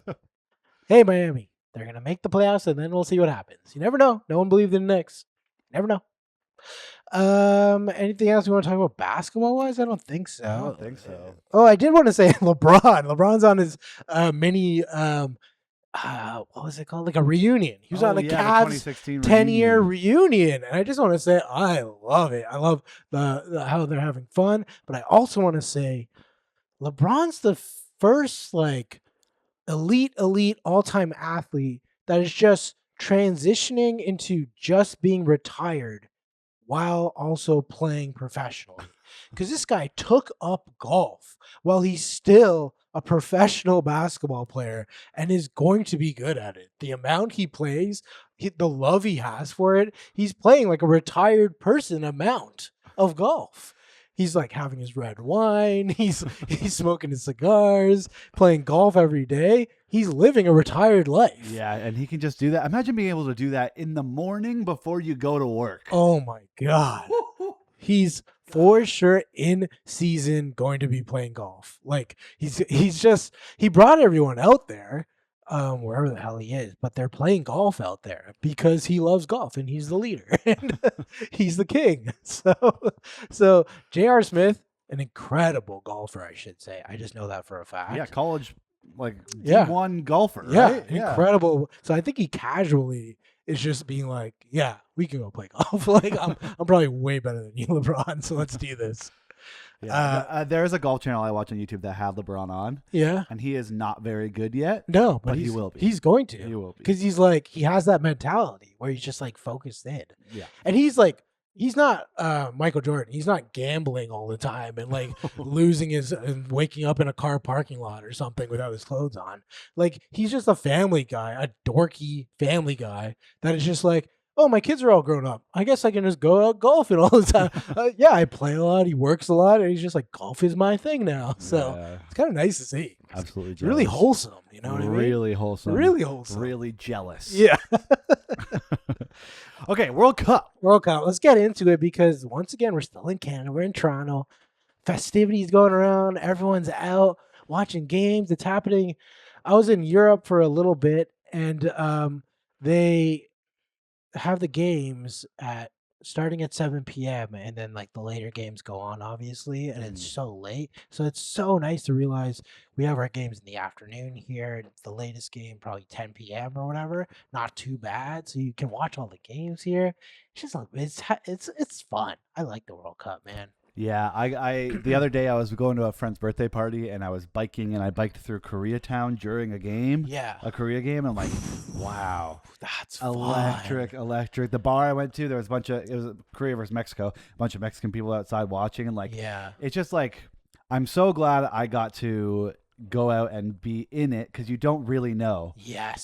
Miami. They're going to make the playoffs, and then we'll see what happens. You never know. No one believed in the Knicks. Never know. Anything else we want to talk about basketball-wise? I don't think so. I don't think so. Oh, I did want to say LeBron. LeBron's on his mini what was it called? Like a reunion. He was on the the Cavs 2016 10-year reunion. And I just want to say, I love it. I love the how they're having fun. But I also want to say, LeBron's the first like elite all-time athlete that is just transitioning into just being retired while also playing professionally. Because this guy took up golf while he's still a professional basketball player and is going to be good at it. The amount he plays, the love he has for it, he's playing like a retired person amount of golf. He's like having his red wine. He's smoking his cigars, playing golf every day. He's living a retired life. Yeah, and he can just do that. Imagine being able to do that in the morning before you go to work. Oh my God. He's for sure in season going to be playing golf. Like he brought everyone out there, wherever the hell he is, but they're playing golf out there because he loves golf and he's the leader and he's the king. So J.R. Smith, an incredible golfer, I should say. I just know that for a fact. Yeah, college D1 golfer, right? Yeah, incredible. So I think he casually is just being like, yeah, we can go play golf. Like I'm probably way better than you, LeBron. So let's do this. Yeah, there's a golf channel I watch on YouTube that have LeBron on. Yeah, and he is not very good yet. No, but he will be. He's going to. He will be because he's like he has that mentality where he's just like focused in. Yeah, and he's not Michael Jordan. He's not gambling all the time and like losing his and waking up in a car parking lot or something without his clothes on. Like he's just a family guy, a dorky family guy that is just like, oh, my kids are all grown up. I guess I can just go out golfing all the time. Yeah, I play a lot. He works a lot, and he's just like, golf is my thing now. So it's kind of nice to see. Absolutely, it's really wholesome. You know what I mean? Really wholesome. Really wholesome. Really jealous. Yeah. Okay, World Cup. Let's get into it because once again, we're still in Canada. We're in Toronto. Festivities going around. Everyone's out watching games. It's happening. I was in Europe for a little bit, and they have the games starting at 7 p.m. and then like the later games go on, obviously, and it's so late. So it's so nice to realize we have our games in the afternoon here. It's the latest game, probably 10 p.m. or whatever. Not too bad, so you can watch all the games here. It's just it's fun. I like the World Cup, man. Yeah, I the other day I was going to a friend's birthday party and I was biking and I biked through Koreatown during a game. Yeah. A Korea game. And I'm like, wow. That's electric. The bar I went to, there was it was Korea versus Mexico, a bunch of Mexican people outside watching. And like, it's just like, I'm so glad I got to go out and be in it because you don't really know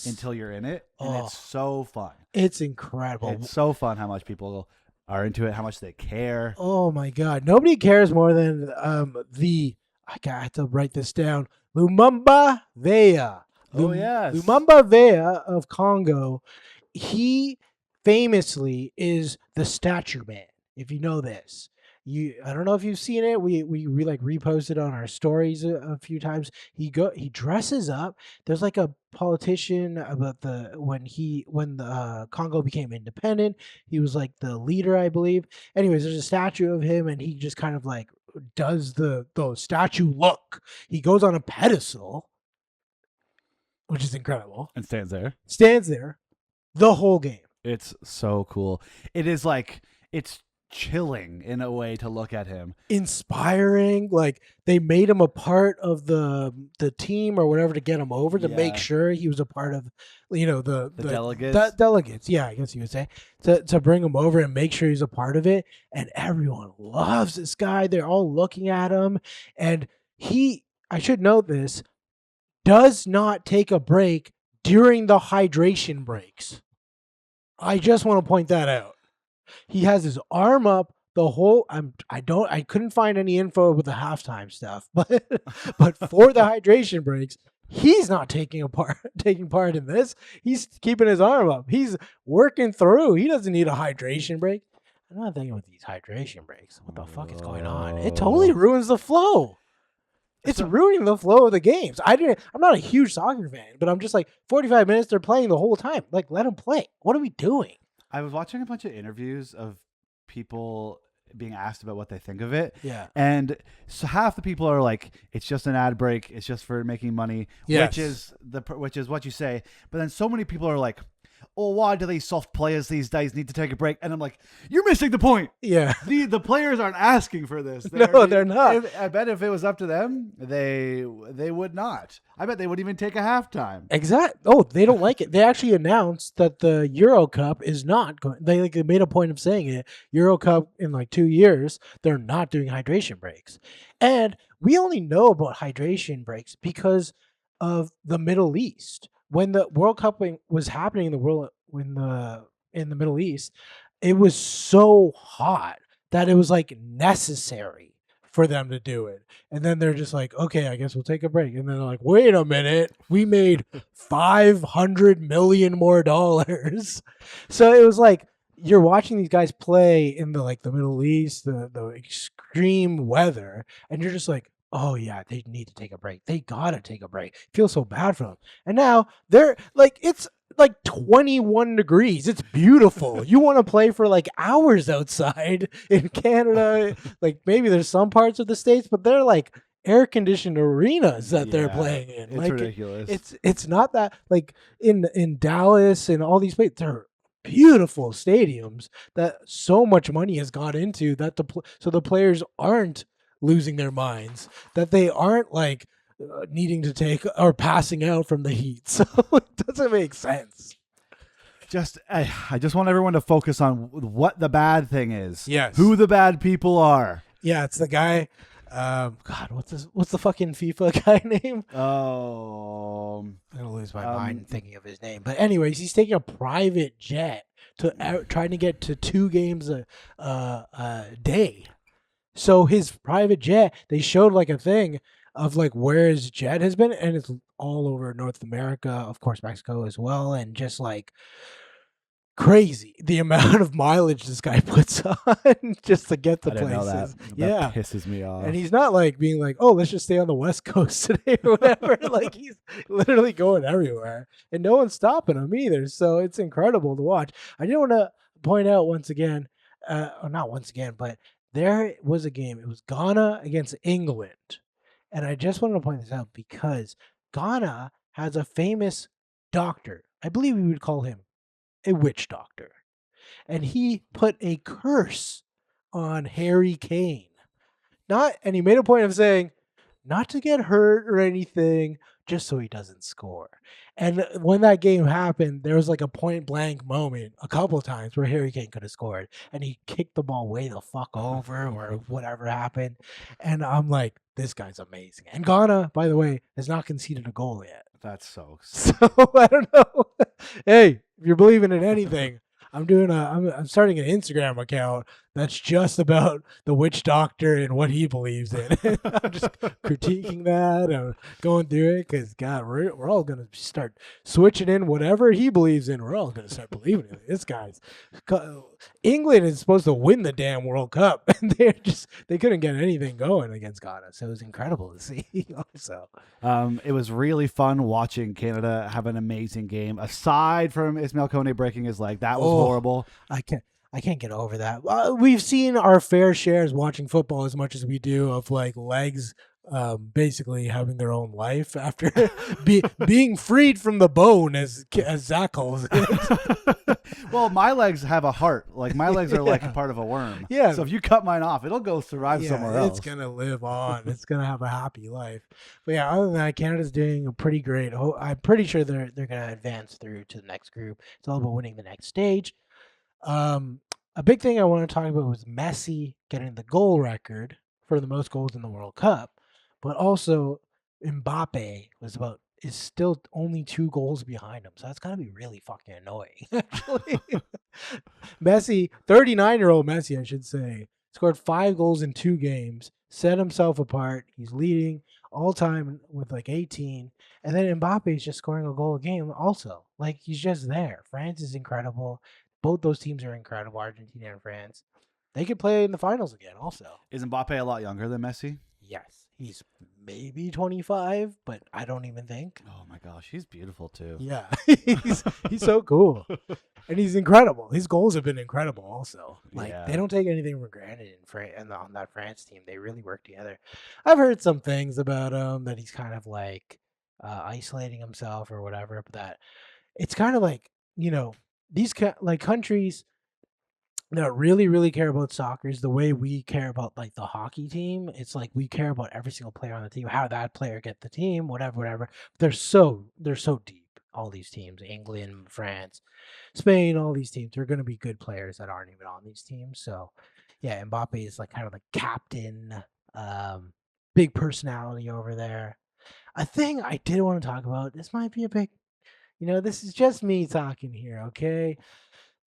until you're in it. And it's so fun. It's incredible. It's so fun how much people are into it, how much they care. Oh my God. Nobody cares more than I got to write this down. Lumumba Veya. Yes. Lumumba Veya of Congo. He famously is the statue man, if you know this. I don't know if you've seen it. We like reposted on our stories a few times. He dresses up. There's like a politician about when the Congo became independent. He was like the leader, I believe. Anyways, there's a statue of him, and he just kind of like does the statue look. He goes on a pedestal, which is incredible, and stands there the whole game. It's so cool. It is like it's chilling in a way to look at him. Inspiring. Like they made him a part of the team or whatever to get him over to make sure he was a part of the delegates. Delegates, yeah, I guess you would say, to bring him over and make sure he's a part of it. And everyone loves this guy. They're all looking at him, and I should note this, does not take a break during the hydration breaks. I just want to point that out. He has his arm up the whole. I couldn't find any info with the halftime stuff, but for the hydration breaks, he's not taking part in this. He's keeping his arm up. He's working through. He doesn't need a hydration break. I'm not thinking with these hydration breaks. What the fuck is going on? It totally ruins the flow. It's ruining the flow of the games. I'm not a huge soccer fan, but I'm just like 45 minutes. They're playing the whole time. Like, let them play. What are we doing? I was watching a bunch of interviews of people being asked about what they think of it. Yeah. And so half the people are like, it's just an ad break. It's just for making money, Yes. which is what you say. But then so many people are like, oh, why do these soft players these days need to take a break? And I'm like, you're missing the point. Yeah. The players aren't asking for this. No, they're not. I bet if it was up to them, they would not. I bet they wouldn't even take a halftime. Exactly. Oh, they don't like it. They actually announced that the Euro Cup is not going. They made a point of saying it. Euro Cup in like 2 years, they're not doing hydration breaks, and we only know about hydration breaks because of the Middle East. When the World Cup was happening in the Middle East, it was so hot that it was like necessary for them to do it. And then they're just like, okay, I guess we'll take a break. And then they're like, wait a minute, we made $500 million more dollars. So it was like you're watching these guys play in the Middle East, the extreme weather, and you're just like, oh yeah, they need to take a break. They gotta take a break. Feel so bad for them. And now they're like, it's like 21 degrees. It's beautiful. You want to play for like hours outside in Canada. Like maybe there's some parts of the States, but they're like air conditioned arenas that they're playing in. It's like ridiculous. It's not that like in Dallas and all these places, they're beautiful stadiums that so much money has gone into that so the players aren't losing their minds, that they aren't like needing to take or passing out from the heat. So it doesn't make sense. I just want everyone to focus on what the bad thing is. Yes. Who the bad people are. Yeah, it's the guy. God, what's the fucking FIFA guy name? Oh, I'm gonna lose my mind thinking of his name. But anyways, he's taking a private jet to trying to get to 2 games a day. So his private jet, they showed like a thing of like where his jet has been, and it's all over North America, of course Mexico as well, and just like crazy the amount of mileage this guy puts on just to get to I didn't know places. that. Yeah, That pisses me off. and he's not like being like, oh, let's just stay on the West Coast today or whatever. Like he's literally going everywhere, and no one's stopping him either. So it's incredible to watch. I did want to point out once again, or not once again, but there was a game. It was Ghana against England. And I just wanted to point this out because Ghana has a famous doctor. I believe we would call him a witch doctor. And he put a curse on Harry Kane. And he made a point of saying, not to get hurt or anything, just so he doesn't score. And when that game happened, there was like a point blank moment a couple of times where Harry Kane could have scored, and he kicked the ball way the fuck over or whatever happened. And I'm like, this guy's amazing. And Ghana, by the way, has not conceded a goal yet. That's so. So I don't know. Hey, if you're believing in anything, I'm starting an Instagram account that's just about the witch doctor and what he believes in. I'm just critiquing that and going through it because God, we're all gonna start switching in whatever he believes in. We're all gonna start believing in it. This guy's England is supposed to win the damn World Cup, and they couldn't get anything going against Ghana. So it was incredible to see. Also, It was really fun watching Canada have an amazing game. Aside from Ismail Kone breaking his leg, that was horrible. I can't get over that. We've seen our fair shares watching football as much as we do of like legs basically having their own life after being freed from the bone, as Zach calls it. Well, my legs have a heart. Like my legs are like a part of a worm. Yeah. So if you cut mine off, it'll go survive somewhere else. It's gonna live on. It's gonna have a happy life. But yeah, other than that, Canada's doing a pretty great. I'm pretty sure they're gonna advance through to the next group. It's all about winning the next stage. A big thing I want to talk about was Messi getting the goal record for the most goals in the World Cup, but also Mbappe is still only 2 goals behind him. So that's gotta be really fucking annoying, actually. Messi, 39-year-old Messi, I should say, scored 5 goals in 2 games, set himself apart. He's leading all time with like 18. And then Mbappe is just scoring a goal a game also. Like he's just there. France is incredible. Both those teams are incredible, Argentina and France. They could play in the finals again also. Is Mbappe a lot younger than Messi? Yes. He's maybe 25, but I don't even think. Oh my gosh, he's beautiful too. Yeah, he's so cool, and he's incredible. His goals have been incredible. Also, like they don't take anything for granted and on that France team, they really work together. I've heard some things about him that he's kind of like isolating himself or whatever. But that it's kind of like these like countries that really, really care about soccer is the way we care about like the hockey team. It's like we care about every single player on the team, how that player get the team, whatever. They're so deep. All these teams, England, France, Spain, all these teams, they're going to be good players that aren't even on these teams. So, yeah, Mbappe is like kind of like captain, big personality over there. A thing I did want to talk about. This might be a big, this is just me talking here, okay?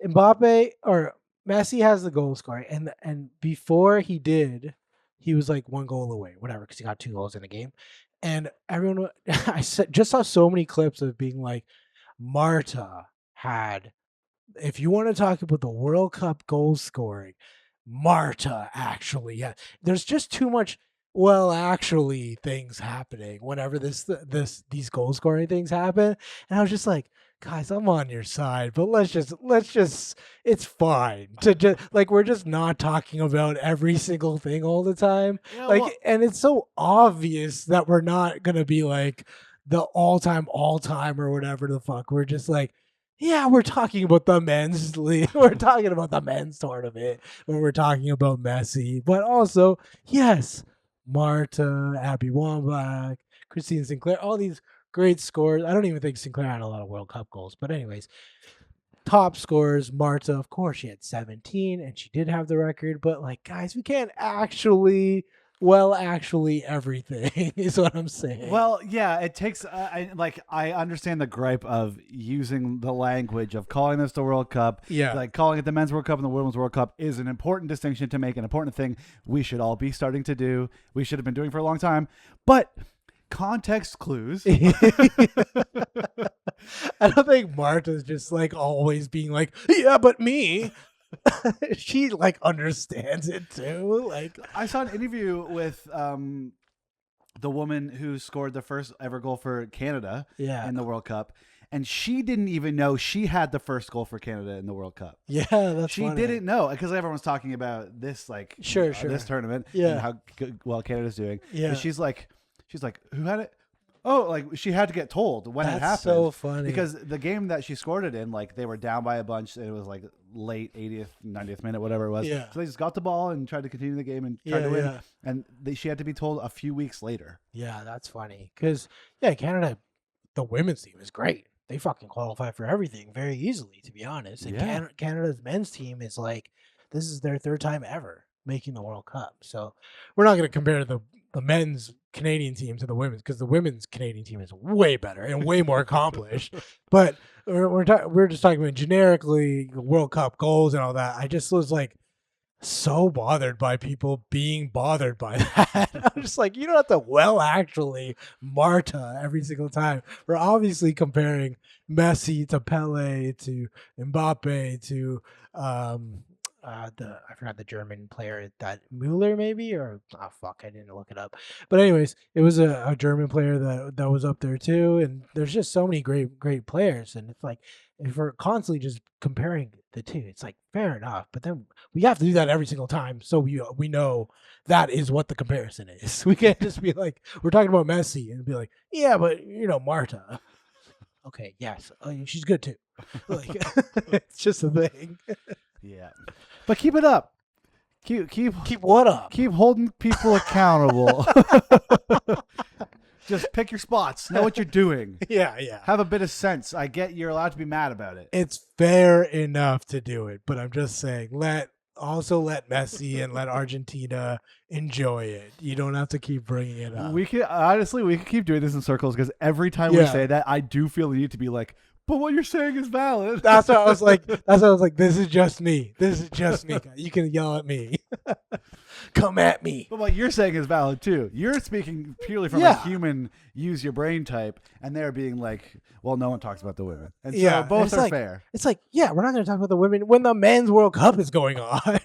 Mbappe or Messi has the goal scoring, and before he did, he was like 1 goal away, whatever, because he got 2 goals in a game. And everyone, just saw so many clips of being like, Marta had, if you want to talk about the World Cup goal scoring, Marta actually, yeah. There's just too much, actually things happening whenever these goal scoring things happen. And I was just like, guys, I'm on your side, but let's just it's fine to just like we're just not talking about every single thing all the time. And it's so obvious that we're not gonna be like the all time or whatever the fuck. We're just like, yeah, we're talking about the men's league. We're talking about the men's tournament when we're talking about Messi, but also yes, Marta, Abby Wambach, Christine Sinclair, all these great scores. I don't even think Sinclair had a lot of World Cup goals. But anyways, top scorers, Marta, of course, she had 17, and she did have the record. But, like, guys, we can't actually everything is what I'm saying. Well, yeah, it takes, I understand the gripe of using the language of calling this the World Cup. Yeah. Like, calling it the Men's World Cup and the Women's World Cup is an important distinction to make, an important thing we should all be starting to do. We should have been doing for a long time. But context clues. I don't think Marta's just like always being like, yeah, but me. She like understands it too. Like I saw an interview with the woman who scored the first ever goal for Canada in the World Cup. And she didn't even know she had the first goal for Canada in the World Cup. Yeah, that's she funny. didn't know because everyone's talking about this, like sure, this tournament, yeah, and how well Canada's doing. Yeah, and she's like, who had it? Oh, like she had to get told when it happened. That's so funny because the game that she scored it in, like they were down by a bunch, and it was like late 80th, 90th minute, whatever it was. Yeah. So they just got the ball and tried to continue the game and tried to win. And she had to be told a few weeks later. Yeah, that's funny because Canada, the women's team is great. They fucking qualify for everything very easily, to be honest. And Canada's men's team is like, this is their 3rd time ever making the World Cup. So we're not going to compare the men's Canadian team to the women's because the women's Canadian team is way better and way more accomplished. But we're just talking about generically World Cup goals and all that. I just was like so bothered by people being bothered by that. I'm just like, you don't have to actually Marta every single time. We're obviously comparing Messi to Pele to Mbappe to I forgot the German player, that Müller maybe, or I didn't look it up. But anyways, it was a German player that was up there too. And there's just so many great players, and it's like if we're constantly just comparing the two, it's like fair enough. But then we have to do that every single time, so we know that is what the comparison is. We can't just be like we're talking about Messi and be like, yeah, but Marta. Okay, yes, she's good too. Like it's just a thing. Yeah. But keep it up. Keep what up? Keep holding people accountable. Just pick your spots. Know what you're doing. Yeah. Have a bit of sense. I get you're allowed to be mad about it. It's fair enough to do it, but I'm just saying, let Messi and let Argentina enjoy it. You don't have to keep bringing it up. We could keep doing this in circles because every time we say that, I do feel the need to be like, but what you're saying is valid. That's what I was like. This is just me. You can yell at me. Come at me. But what you're saying is valid too. You're speaking purely from a human use your brain type, and they're being like, well, no one talks about the women. And so both are fair. It's like, we're not going to talk about the women when the men's World Cup is going on.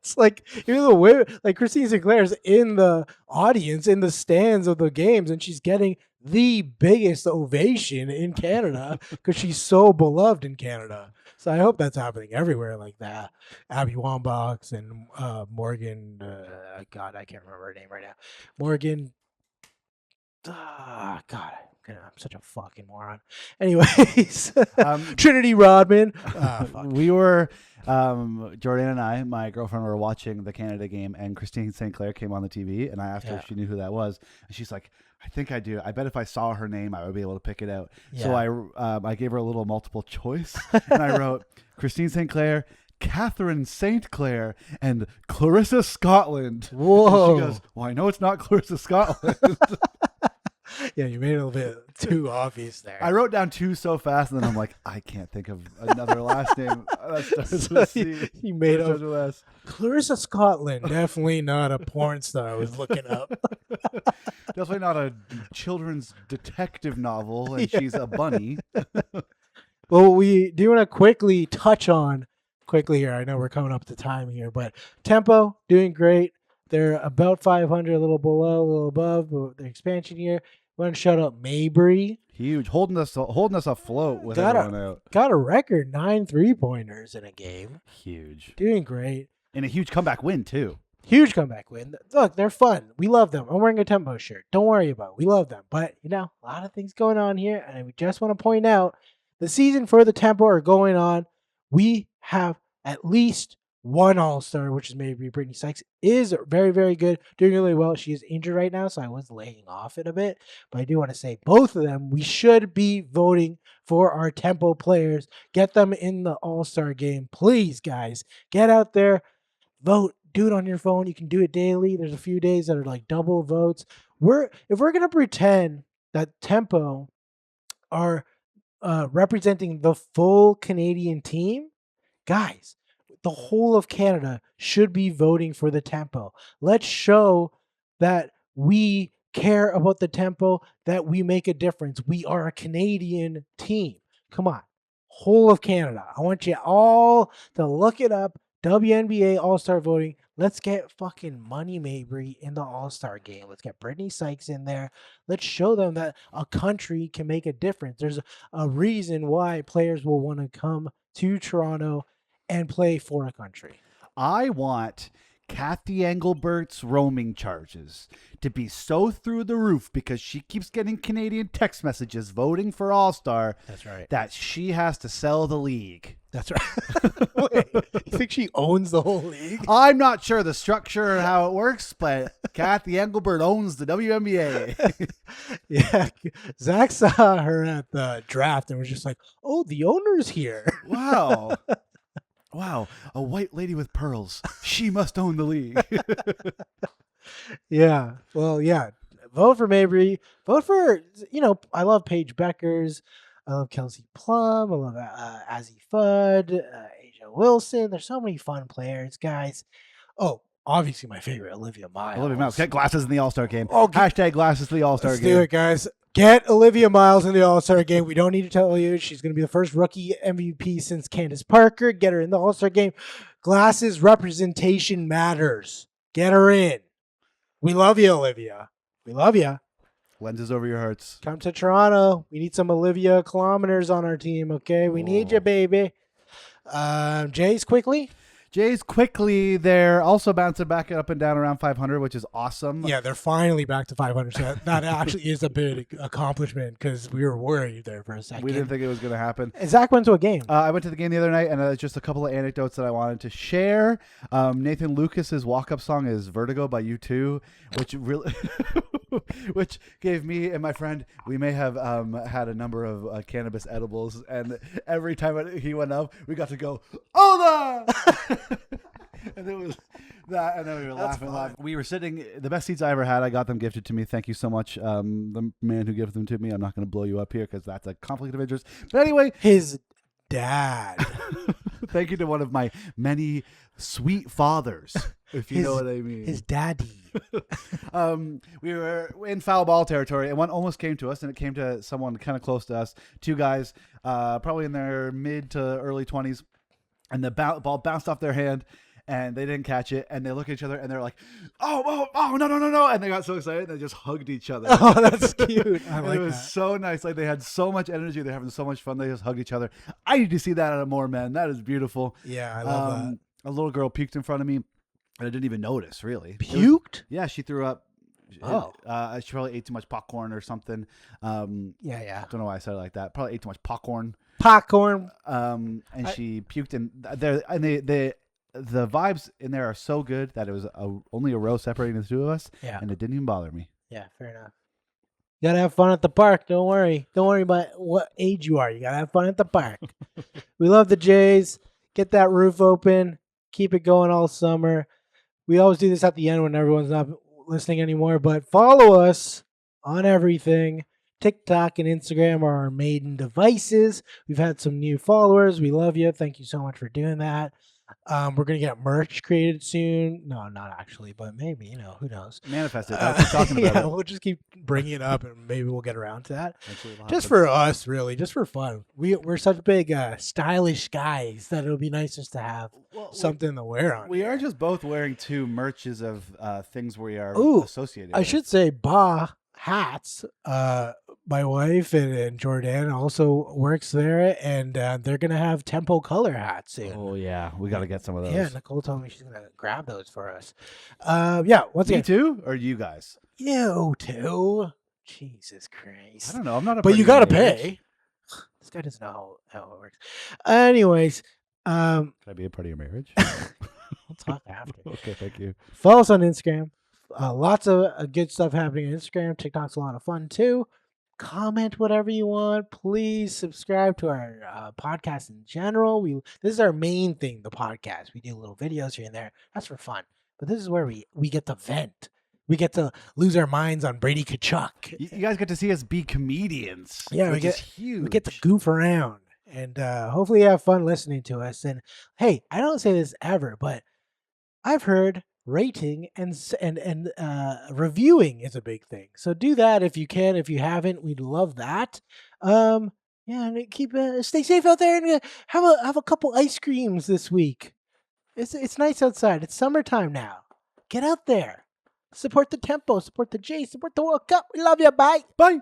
It's like even the way like Christine Sinclair's in the audience in the stands of the games, and she's getting the biggest ovation in Canada because she's so beloved in Canada. So I hope that's happening everywhere like that. Abby Wambach and Morgan, God, I can't remember her name right now. Morgan, God, I'm such a fucking moron. Anyways, Trinity Rodman. We were, Jordan and I, my girlfriend, were watching the Canada game, and Christine St. Clair came on the TV, and I asked her if she knew who that was, and she's like, I think I do. I bet if I saw her name, I would be able to pick it out. Yeah. So I gave her a little multiple choice, and I wrote Christine St. Clair, Catherine St. Clair, and Clarissa Scotland. Whoa. And she goes, well, I know it's not Clarissa Scotland. Yeah, you made it a little bit too obvious there. I wrote down two so fast, and then I'm like, I can't think of another last name. That starts with C. You made up Clarissa Scotland. Definitely not a porn star I was looking up. Definitely not a children's detective novel, and she's a bunny. Well, we do want to quickly touch on here. I know we're coming up to time here, but Tempo doing great. They're about 500, a little below, a little above the expansion year. Want to shout out Mabry. Huge, holding us afloat with everyone out. Got a record 9 3-pointers in a game. Huge, doing great, and a huge comeback win too. Huge comeback win. Look, they're fun. We love them. I'm wearing a Tempo shirt. Don't worry about it. We love them. But a lot of things going on here, and we just want to point out the season for the Tempo are going on. We have at least one All-Star, which is maybe Brittany Sykes, is very, very good, doing really well. She is injured right now, so I was laying off it a bit. But I do want to say both of them, we should be voting for our Tempo players. Get them in the All-Star game. Please, guys, get out there, vote. Do it on your phone. You can do it daily. There's a few days that are like double votes. If we're going to pretend that Tempo are representing the full Canadian team, guys, the whole of Canada should be voting for the Tempo. Let's show that we care about the Tempo, that we make a difference. We are a Canadian team. Come on. Whole of Canada. I want you all to look it up. WNBA All-Star voting. Let's get fucking Money Mabry in the All-Star game. Let's get Brittany Sykes in there. Let's show them that a country can make a difference. There's a reason why players will want to come to Toronto and play for a country. I want Kathy Engelbert's roaming charges to be so through the roof because she keeps getting Canadian text messages voting for All-Star. That's right. That she has to sell the league. That's right. Wait, you think she owns the whole league? I'm not sure the structure and how it works, but Kathy Engelbert owns the WNBA. Yeah, Zach saw her at the draft and was just like, "Oh, the owner's here." Wow. Wow, a white lady with pearls. She must own the league. Yeah. Well, yeah. Vote for Mabry. Vote for, I love Paige Beckers. I love Kelsey Plum. I love Azzy Fudd, Asia Wilson. There's so many fun players, guys. Oh, obviously my favorite, Olivia Miles. Olivia Miles. Get glasses in the All-Star game. Oh, Hashtag glasses to the All-Star game. Let's do it, guys. Get Olivia Miles in the All-Star game. We don't need to tell you. She's going to be the first rookie MVP since Candace Parker. Get her in the All-Star game. Glasses representation matters. Get her in. We love you, Olivia. We love you. Lenses over your hearts. Come to Toronto. We need some Olivia kilometers on our team, okay? We need you, baby. Jays, quickly. Jays quickly, they're also bouncing back up and down around 500, which is awesome. Yeah, they're finally back to 500. So that actually is a big accomplishment because we were worried there for a second. We didn't think it was going to happen. And Zach went to a game. I went to the game the other night, and just a couple of anecdotes that I wanted to share. Nathan Lucas's walk-up song is "Vertigo" by U2, which really, which gave me and my friend, we may have had a number of cannabis edibles, and every time he went up, we got to go, "Oh, and it was that, and then we were laughing. We were sitting, the best seats I ever had. I got them gifted to me. Thank you so much, the man who gifted them to me. I'm not going to blow you up here because that's a conflict of interest. But anyway, his dad. Thank you to one of my many sweet fathers, if you know what I mean. His daddy. We were in foul ball territory, and one almost came to us, and it came to someone kind of close to us. Two guys, probably in their mid to early 20s. And the ball bounced off their hand, and they didn't catch it, and they look at each other, and they're like, oh, no, and they got so excited, they just hugged each other. Oh, that's cute. I And like it was that. so nice. Like, they had so much energy. They're having so much fun. They just hugged each other. I need to see that out of more men. That is beautiful. Yeah, I love that. A little girl puked in front of me, and I didn't even notice, really. Puked? Yeah, she threw up. Oh. She probably ate too much popcorn or something. Yeah. Don't know why I said it like that. Probably ate too much popcorn. Popcorn. And she puked in there. And the vibes in there are so good that it was only a row separating the two of us. Yeah. And it didn't even bother me. Yeah, fair enough. You gotta have fun at the park. Don't worry. Don't worry about what age you are. You gotta have fun at the park. We love the Jays. Get that roof open. Keep it going all summer. We always do this at the end when everyone's not listening anymore. But follow us on everything. TikTok and Instagram are our maiden devices. We've had some new followers. We love you. Thank you so much for doing that. We're going to get merch created soon. No, not actually, but maybe, who knows? Manifest it. Keep talking about it. We'll just keep bringing it up and maybe we'll get around to that. Eventually it'll Just happen. for us, really, just for fun. We're such big stylish guys that it'll be nice just to have something to wear on. We are just both wearing two merches of things we are associated I with. should say hats. My wife and Jordan also works there, and they're gonna have Tempo color hats soon. Oh, yeah. We got to get some of those. Yeah, Nicole told me she's gonna grab those for us. Yeah, once Me again, too? Or you guys? you too. Jesus Christ! I don't know. I'm not a But you pretty gotta man. pay. This guy doesn't know how it works. Anyways, Can I be a part of your marriage? we'll talk after. Okay, thank you. Follow us on Instagram. Lots of good stuff happening on Instagram. TikTok's a lot of fun too. Comment whatever you want. Please subscribe to our podcast in general. This is our main thing, the podcast. We do little videos here and there. That's for fun. But this is where we get to vent. We get to lose our minds on Brady Tkachuk. You guys get to see us be comedians. Yeah, which is huge. We get to goof around. And hopefully you have fun listening to us. And hey, I don't say this ever, but I've heard rating and reviewing is a big thing. So do that if you can. If you haven't, we'd love that. Yeah, and keep stay safe out there and have a couple ice creams this week. It's nice outside. It's summertime now. Get out there. Support the Tempo. Support the Jays. Support the World Cup. We love you. Bye. Bye.